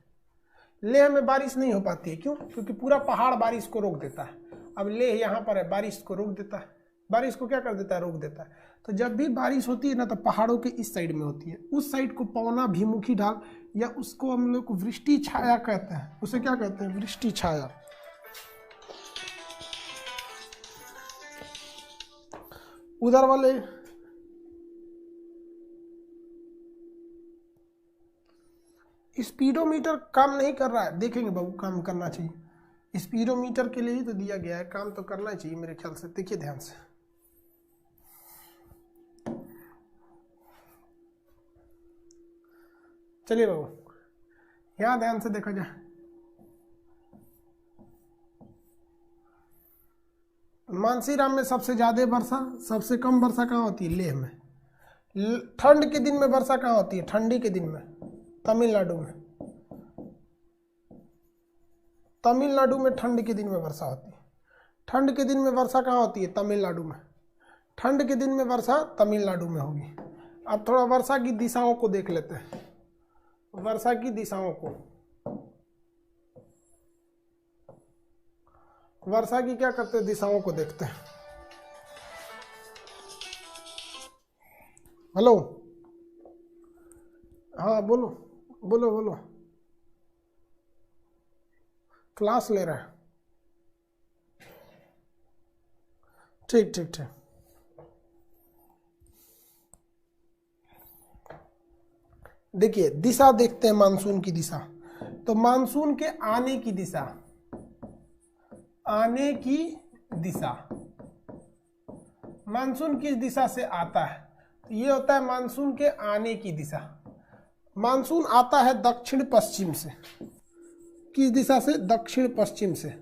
लेह में बारिश नहीं हो पाती है, क्यों? क्योंकि पूरा पहाड़ बारिश को रोक देता है। अब लेह यहाँ पर है, बारिश को रोक देता है। बारिश को क्या कर देता है? रोक देता है। तो जब भी बारिश होती है ना, तो पहाड़ों के इस साइड में होती है। उस साइड को पवनाभिमुखी ढाल, या उसको हम लोग को वृष्टि छाया कहते हैं। उसे क्या कहते हैं? वृष्टि छाया। उधर वाले स्पीडोमीटर काम नहीं कर रहा है, देखेंगे बाबू, काम करना चाहिए। स्पीडोमीटर के लिए ही तो दिया गया है, काम तो करना चाहिए मेरे ख्याल से। देखिए ध्यान से, चलिए बाबू यहां ध्यान से देखा जाए। मानसीराम में सबसे ज्यादा वर्षा, सबसे कम वर्षा कहाँ होती है? लेह में। ठंड के दिन में वर्षा कहाँ होती है? ठंडी के दिन में तमिलनाडु में। तमिलनाडु में ठंड के दिन में वर्षा होती है। ठंड के दिन में वर्षा कहाँ होती है? तमिलनाडु में। ठंड के दिन में वर्षा तमिलनाडु में होगी। अब थोड़ा वर्षा की दिशाओं को देख लेते हैं। वर्षा की दिशाओं को, वर्षा की क्या करते हैं? दिशाओं को देखते हैं। हेलो, हाँ बोलो बोलो बोलो। क्लास ले रहा है? ठीक ठीक ठीक। देखिए दिशा देखते हैं मानसून की दिशा। तो मानसून के आने की दिशा, आने की दिशा, मानसून किस दिशा से आता है? तो ये होता है मानसून के आने की दिशा। मानसून आता है दक्षिण पश्चिम से। किस दिशा से? दक्षिण पश्चिम से।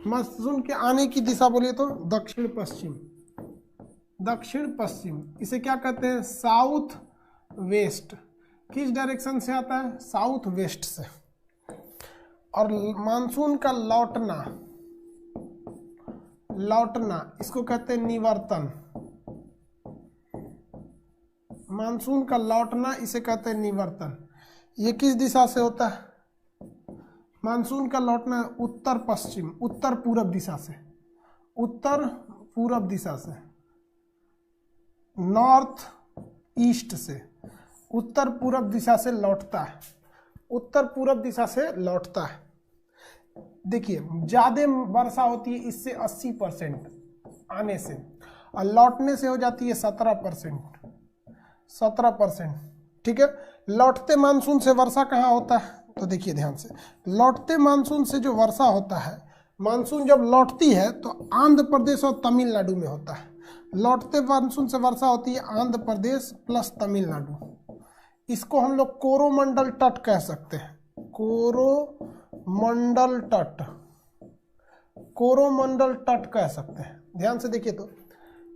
मानसून के आने की दिशा बोलिए तो दक्षिण पश्चिम, दक्षिण पश्चिम। इसे क्या कहते हैं? South west. किस डायरेक्शन से आता है? साउथ वेस्ट से। और मानसून का लौटना, लौटना इसको कहते हैं निवर्तन। मानसून का लौटना इसे कहते हैं निवर्तन। ये किस दिशा से होता है? मानसून का लौटना उत्तर पश्चिम, उत्तर पूरब दिशा से, उत्तर पूरब दिशा से, नॉर्थ ईस्ट से, उत्तर पूरब दिशा से लौटता है, उत्तर पूरब दिशा से लौटता है। देखिए ज्यादा वर्षा होती है इससे 80% आने से, और लौटने से हो जाती है 17%, 17%। ठीक है। लौटते मानसून से वर्षा कहाँ होता है? तो देखिए ध्यान से, लौटते मानसून से जो वर्षा होता है, मानसून जब लौटती है तो आंध्र प्रदेश और तमिलनाडु में होता है। लौटते मानसून से वर्षा होती है आंध्र प्रदेश प्लस तमिलनाडु। इसको हम लोग कोरोमंडल तट कह सकते हैं, कोरोमंडल तट, कोरोमंडल तट कह सकते हैं। ध्यान से देखिए तो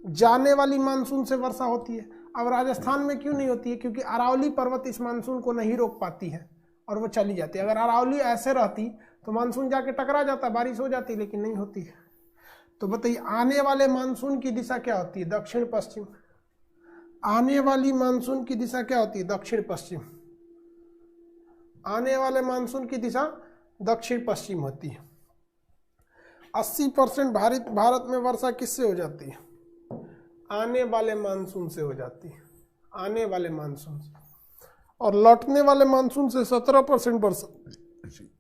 जाने वाली मानसून से वर्षा होती है। अब राजस्थान में क्यों नहीं होती है? क्योंकि अरावली पर्वत इस मानसून को नहीं रोक पाती है और वो चली जाती है। अगर अरावली ऐसे रहती तो मानसून जाके टकरा जाता, बारिश हो जाती, लेकिन नहीं होती है। तो बताइए आने वाले मानसून की दिशा क्या होती है? दक्षिण पश्चिम। आने वाली मानसून की दिशा क्या होती है? दक्षिण पश्चिम। आने वाले मानसून की दिशा दक्षिण पश्चिम होती है। 80% भारत में वर्षा किससे हो जाती है? आने वाले मानसून से हो जाती है, आने वाले मानसून से। और लौटने वाले मानसून से 17% वर्षा।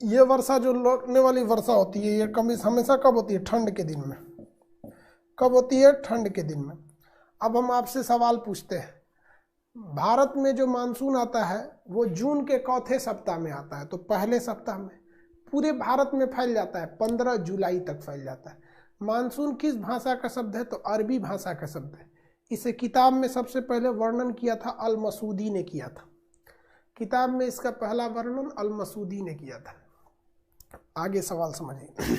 ये वर्षा जो लौटने वाली वर्षा होती है, ये कमी हमेशा कब होती है? ठंड के दिन में। कब होती है? ठंड के दिन में। अब हम आपसे सवाल पूछते हैं, भारत में जो मानसून आता है वो जून के चौथे सप्ताह में आता है। तो पहले सप्ताह में पूरे भारत में फैल जाता है, 15 जुलाई तक फैल जाता है। मानसून किस भाषा का शब्द है? तो अरबी भाषा का शब्द है। इसे किताब में सबसे पहले वर्णन किया था अल मसूदी ने किया था। किताब में इसका पहला वर्णन अल मसूदी ने किया था। आगे सवाल समझिए।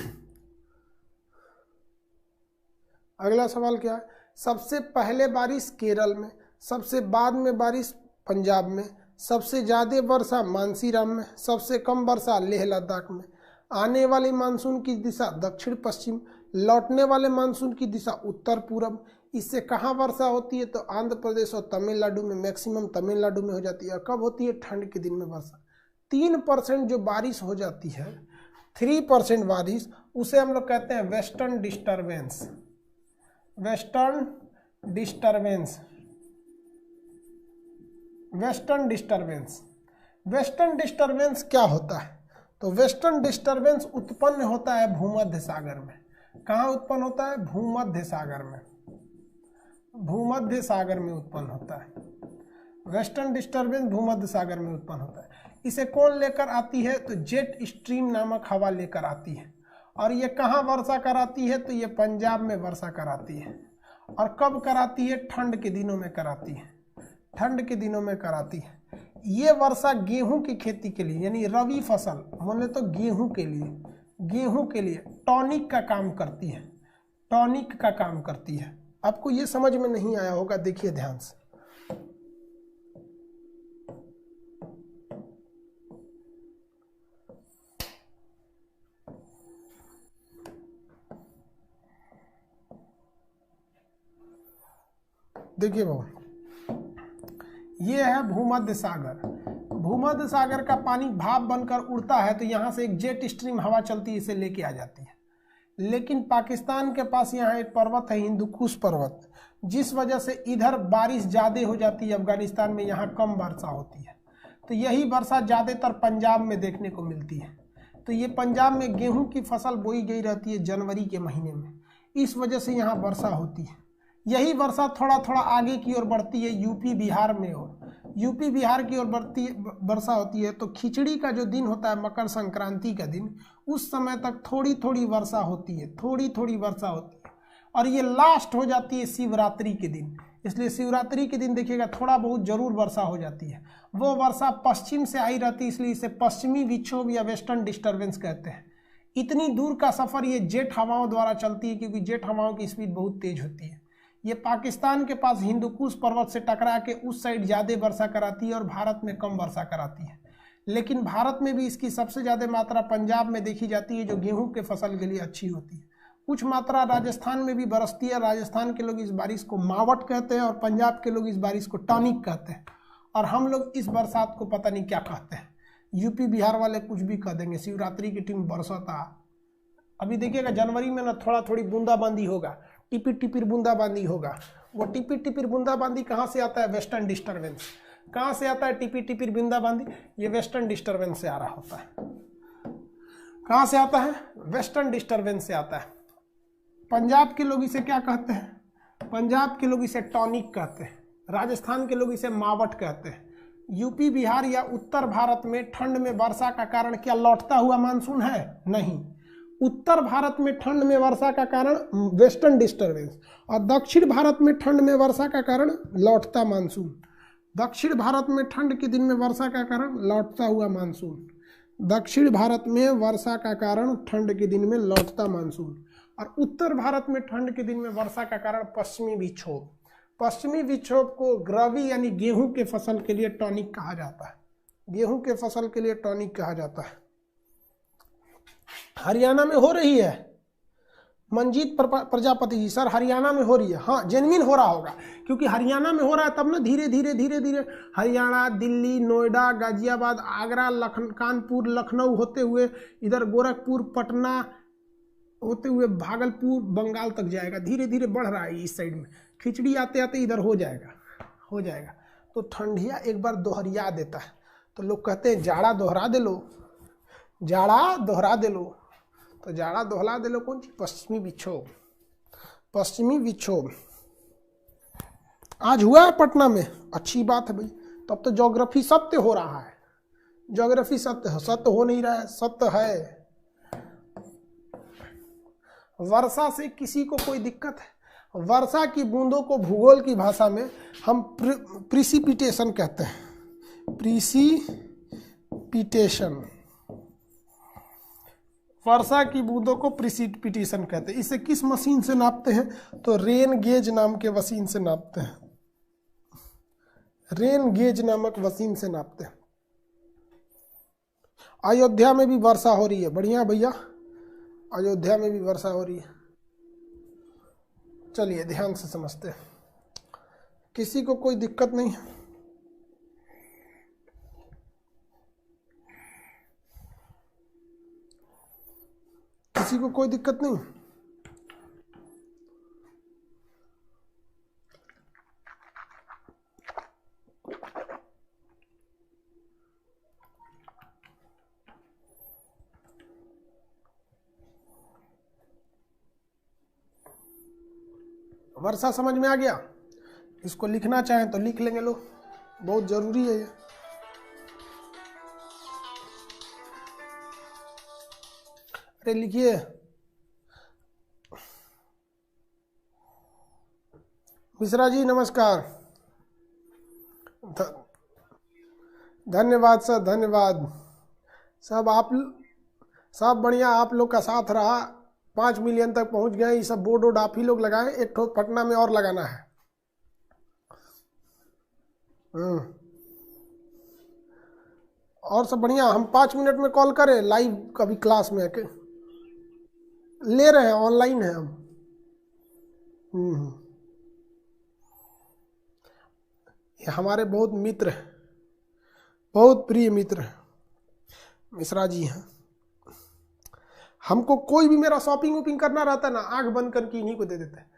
अगला सवाल क्या है? सबसे पहले बारिश केरल में, सबसे बाद में बारिश पंजाब में, सबसे ज्यादा वर्षा मानसीराम में, सबसे कम वर्षा लेह लद्दाख में। आने वाली मानसून की दिशा दक्षिण पश्चिम, लौटने वाले मानसून की दिशा उत्तर पूरब। इससे कहाँ वर्षा होती है? तो आंध्र प्रदेश और तमिलनाडु में, मैक्सिमम तमिलनाडु में हो जाती है। कब होती है? ठंड के दिन में वर्षा। 3% जो बारिश हो जाती है, 3% बारिश, उसे हम लोग कहते हैं western disturbance. Western disturbance, western disturbance. Western disturbance क्या होता है? तो वेस्टर्न डिस्टर्बेंस उत्पन्न होता है भूमध्य सागर में। कहाँ उत्पन्न होता है? भूमध्य सागर में, भूमध्य सागर में उत्पन्न होता है। वेस्टर्न डिस्टर्बेंस भूमध्य सागर में उत्पन्न होता है। इसे कौन लेकर आती है? तो जेट स्ट्रीम नामक हवा लेकर आती है। और ये कहाँ वर्षा कराती है? तो ये पंजाब में वर्षा कराती है। और कब कराती है? ठंड के दिनों में कराती है, ठंड के दिनों में कराती है। ये वर्षा गेहूं की खेती के लिए, यानी रबी फसल बोले तो गेहूं के लिए, गेहूं के लिए टॉनिक का काम करती है, टॉनिक का काम करती है। आपको ये समझ में नहीं आया होगा, देखिए ध्यान से। देखिए बाबू, ये है भूमध्य सागर। भूमध्य सागर का पानी भाप बनकर उड़ता है तो यहाँ से एक जेट स्ट्रीम हवा चलती है, इसे लेके आ जाती है। लेकिन पाकिस्तान के पास यहाँ एक पर्वत है, हिंदुकुश पर्वत, जिस वजह से इधर बारिश ज़्यादा हो जाती है अफगानिस्तान में, यहाँ कम वर्षा होती है। तो यही वर्षा ज़्यादातर पंजाब में देखने को मिलती है। तो ये पंजाब में गेहूं की फसल बोई गई रहती है जनवरी के महीने में, इस वजह से यहाँ वर्षा होती है। यही वर्षा थोड़ा थोड़ा आगे की ओर बढ़ती है यूपी बिहार में, और यूपी बिहार की ओर वर्षा होती है तो खिचड़ी का जो दिन होता है मकर संक्रांति का दिन, उस समय तक थोड़ी थोड़ी वर्षा होती है, थोड़ी थोड़ी वर्षा होती है, और ये लास्ट हो जाती है शिवरात्रि के दिन। इसलिए शिवरात्रि के दिन देखिएगा थोड़ा बहुत जरूर वर्षा हो जाती है। वो वर्षा पश्चिम से आई रहती है, इसलिए इसे पश्चिमी विक्षोभ या वेस्टर्न डिस्टर्बेंस कहते हैं। इतनी दूर का सफर ये जेट हवाओं द्वारा चलती है, क्योंकि जेट हवाओं की स्पीड बहुत तेज होती है। ये पाकिस्तान के पास हिंदुकुश पर्वत से टकरा के उस साइड ज़्यादा वर्षा कराती है और भारत में कम वर्षा कराती है। लेकिन भारत में भी इसकी सबसे ज़्यादा मात्रा पंजाब में देखी जाती है, जो गेहूं के फसल के लिए अच्छी होती है। कुछ मात्रा राजस्थान में भी बरसती है। राजस्थान के लोग इस बारिश को मावट कहते हैं और पंजाब के लोग इस बारिश को टॉनिक कहते हैं, और हम लोग इस बरसात को पता नहीं क्या कहते हैं। यूपी बिहार वाले कुछ भी कह देंगे, शिवरात्रि की टीम बरसाता। अभी देखिएगा जनवरी में ना थोड़ा थोड़ी बूंदाबांदी होगा, टिपिर टिपिर बूंदाबांदी होगा। वो टिपिर टिपिर बूंदाबांदी कहाँ से आता है? Western disturbance. कहाँ से आता है टिपिर टिपिर बूंदाबांदी? ये वेस्टर्न डिस्टर्बेंस से आ रहा होता है। कहाँ से आता है? वेस्टर्न डिस्टर्बेंस से आता है। पंजाब के लोग इसे क्या कहते हैं? पंजाब के लोग इसे टॉनिक कहते हैं, राजस्थान के लोग इसे मावट कहते हैं। यूपी बिहार या उत्तर भारत में ठंड में वर्षा का कारण क्या लौटता हुआ मानसून है? नहीं। उत्तर भारत में ठंड में वर्षा का कारण वेस्टर्न डिस्टर्बेंस, और दक्षिण भारत में ठंड में वर्षा का कारण लौटता मानसून। दक्षिण भारत में ठंड के दिन में वर्षा का कारण लौटता हुआ मानसून। दक्षिण भारत में वर्षा का कारण ठंड के दिन में लौटता मानसून, और उत्तर भारत में ठंड के दिन में वर्षा का कारण पश्चिमी विक्षोभ। पश्चिमी विक्षोभ को रबी यानी गेहूं के फसल के लिए टॉनिक कहा जाता है। गेहूं के फसल के लिए टॉनिक कहा जाता है। हरियाणा में हो रही है मंजीत प्रजापति जी, सर हरियाणा में हो रही है। हाँ जेन्युइन हो रहा होगा, क्योंकि हरियाणा में हो रहा है तब ना धीरे धीरे धीरे धीरे हरियाणा, दिल्ली, नोएडा, गाजियाबाद, आगरा, कानपुर, लखनऊ होते हुए इधर गोरखपुर, पटना होते हुए भागलपुर, बंगाल तक जाएगा। धीरे धीरे बढ़ रहा है इस साइड में। खिचड़ी आते आते इधर हो जाएगा। तो ठंडिया एक बार दोहरिया देता है, तो लोग कहते हैं जाड़ा दोहरा दे लो, जाड़ा दोहरा दे लो। तो जाड़ा दोहरा दे लो कौन सी? पश्चिमी विक्षोभ। पश्चिमी विक्षोभ आज हुआ है पटना में, अच्छी बात है भाई। तब तो ज्योग्राफी सत्य हो रहा है। ज्योग्राफी सत्य हो नहीं रहा है, सत्य है। वर्षा से किसी को कोई दिक्कत है? वर्षा की बूंदों को भूगोल की भाषा में हम प्रिसिपिटेशन कहते हैं। प्रिसिपिटेशन, वर्षा की बूंदों को प्रिसिपिटेशन कहते हैं। इसे किस मशीन से नापते हैं? तो रेन गेज नाम के मशीन से नापते हैं। रेन गेज नामक मशीन से नापते हैं। अयोध्या में भी वर्षा हो रही है। बढ़िया भैया, अयोध्या में भी वर्षा हो रही है। चलिए ध्यान से समझते हैं। किसी को कोई दिक्कत नहीं है? किसी को कोई दिक्कत नहीं? वर्षा समझ में आ गया? इसको लिखना चाहें तो लिख लेंगे लोग, बहुत जरूरी है ये। अरे लिखिए। मिश्रा जी नमस्कार। धन्यवाद सर, धन्यवाद। सब बढ़िया, आप लोग का साथ रहा। 5 मिलियन तक पहुंच गए। ये सब बोर्ड आप ही लोग लगाए। एक ठो पटना में और लगाना है। और सब बढ़िया। हम 5 मिनट में कॉल करें लाइव, कभी क्लास में ले रहे हैं, ऑनलाइन है हम। ये हमारे बहुत मित्र हैं, बहुत प्रिय मित्र हैं, मिश्रा जी हैं। हमको कोई भी मेरा शॉपिंग वॉपिंग करना रहता है ना, आंख बंद करके इन्हीं को दे देते हैं।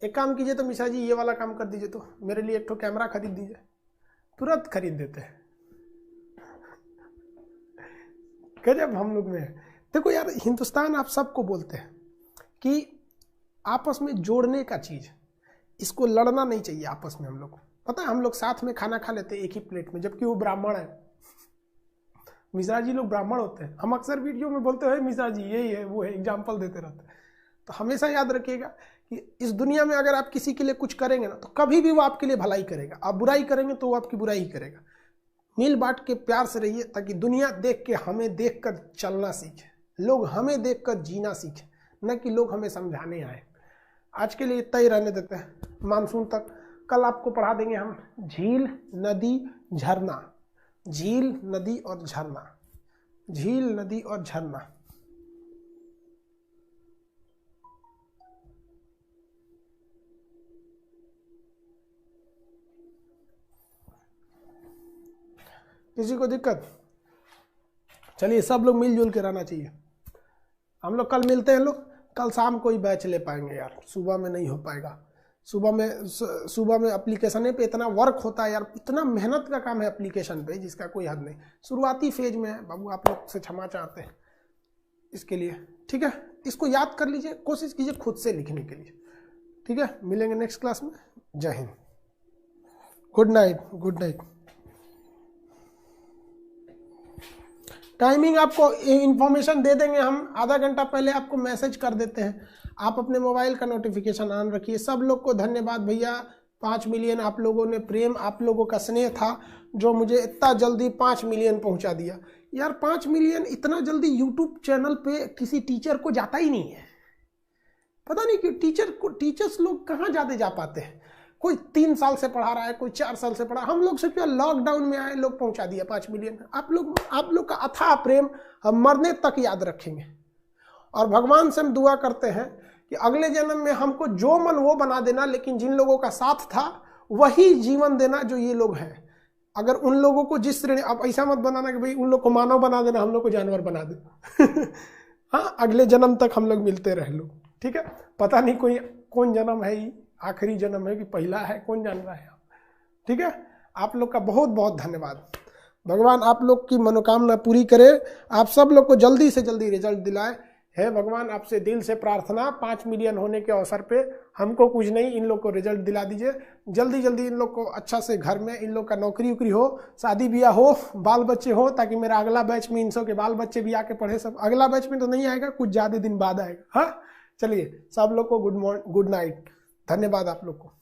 एक काम कीजिए तो मिश्रा जी, ये वाला काम कर दीजिए, तो मेरे लिए एक तो कैमरा खरीद दीजिए। तुरंत खरीद देते हैं। गजब हम लोग में। देखो यार, हिंदुस्तान आप सबको बोलते हैं कि आपस में जोड़ने का चीज, इसको लड़ना नहीं चाहिए आपस में हम लोग को। पता है हम लोग साथ में खाना खा लेते हैं एक ही प्लेट में, जबकि वो ब्राह्मण है। मिश्रा जी लोग ब्राह्मण होते हैं। हम अक्सर वीडियो में बोलते हैं मिश्रा जी यही है वो है, एग्जाम्पल देते रहते हैं। तो हमेशा याद रखिएगा कि इस दुनिया में अगर आप किसी के लिए कुछ करेंगे ना, तो कभी भी वो आपके लिए भलाई करेगा। आप बुराई करेंगे तो वो आपकी बुराई ही करेगा। मिल बांट के प्यार से रहिए, ताकि दुनिया देख के हमें देख कर चलना सीखे, लोग हमें देख कर जीना सीखे, न कि लोग हमें समझाने आए। आज के लिए इतना ही रहने देते हैं, मानसून तक। कल आपको पढ़ा देंगे हम झील, नदी, झरना। झील, नदी और झरना, झील, नदी और झरना। किसी को दिक्कत? चलिए सब लोग मिलजुल के रहना चाहिए। हम लोग कल मिलते हैं। लोग कल शाम को ही बैच ले पाएंगे यार, सुबह में नहीं हो पाएगा। सुबह में एप्लीकेशन पे इतना वर्क होता है यार, इतना मेहनत का काम है एप्लीकेशन पे जिसका कोई हद नहीं। शुरुआती फेज में है बाबू, आप लोग से क्षमा चाहते हैं इसके लिए। ठीक है, इसको याद कर लीजिए, कोशिश कीजिए खुद से लिखने के लिए। ठीक है, मिलेंगे नेक्स्ट क्लास में। जय Hind, good night, good night. Timing आपको इन्फॉर्मेशन दे देंगे हम, आधा घंटा पहले आपको मैसेज कर देते हैं। आप अपने मोबाइल का नोटिफिकेशन ऑन रखिए। सब लोग को धन्यवाद भैया, 5 मिलियन आप लोगों ने प्रेम, आप लोगों का स्नेह था जो मुझे इतना जल्दी 5 मिलियन पहुंचा दिया। यार 5 मिलियन इतना जल्दी यूट्यूब चैनल पे किसी टीचर को जाता ही नहीं है। पता नहीं क्यों टीचर्स लोग कहाँ ज़्यादा जा पाते हैं। कोई 3 साल से पढ़ा रहा है, कोई 4 साल से पढ़ा। हम लोग से क्या लॉकडाउन में आए लोग पहुंचा दिया 5 मिलियन। आप लोग का अथाह प्रेम हम मरने तक याद रखेंगे। और भगवान से हम दुआ करते हैं कि अगले जन्म में हमको जो मन वो बना देना, लेकिन जिन लोगों का साथ था वही जीवन देना जो ये लोग हैं। अगर उन लोगों को जिस श्रेणी, अब ऐसा मत बनाना कि भाई उन लोग को मानव बना देना, हम लोग को जानवर बना दे। हाँ, अगले जन्म तक हम लोग मिलते रह लो। ठीक है, पता नहीं कोई कौन जन्म है, आखिरी जन्म है कि पहला है, कौन जान रहा है। ठीक है, आप लोग का बहुत बहुत धन्यवाद। भगवान आप लोग की मनोकामना पूरी करे, आप सब लोग को जल्दी से जल्दी रिजल्ट दिलाए। है भगवान, आपसे दिल से प्रार्थना, 5 मिलियन होने के अवसर पे हमको कुछ नहीं, इन लोग को रिजल्ट दिला दीजिए जल्दी जल्दी। इन लोग को अच्छा से घर में इन लोग का नौकरी उकरी हो, शादी ब्याह हो, बाल बच्चे हो, ताकि मेरा अगला बैच में इन सब के बाल बच्चे भी आके पढ़े। सब अगला बैच में तो नहीं आएगा, कुछ ज़्यादा दिन बाद आएगा। हाँ, चलिए सब लोग को गुड नाइट, धन्यवाद आप लोग को।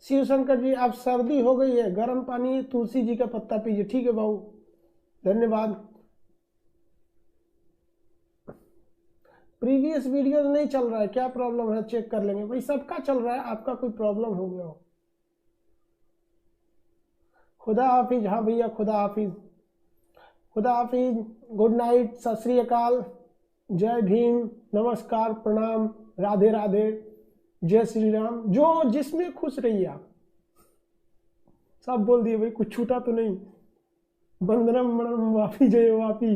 शिव शंकर जी, आप सर्दी हो गई है, गर्म पानी तुलसी जी का पत्ता पीजिए। ठीक है बाबू, धन्यवाद। प्रीवियस वीडियो नहीं चल रहा है, क्या प्रॉब्लम है चेक कर लेंगे भाई। सबका चल रहा है, आपका कोई प्रॉब्लम हो गया हो। खुदा हाफिज। हाँ भैया, खुदा हाफिज, खुदा हाफिज, गुड नाइट, सत श्री अकाल, जय भीम, नमस्कार, प्रणाम, राधे राधे, जय श्री राम। जो जिसमें खुश रहिए आप। सब बोल दिए भाई, कुछ छूटा तो नहीं। वंदनम मनम वापी जय वापी।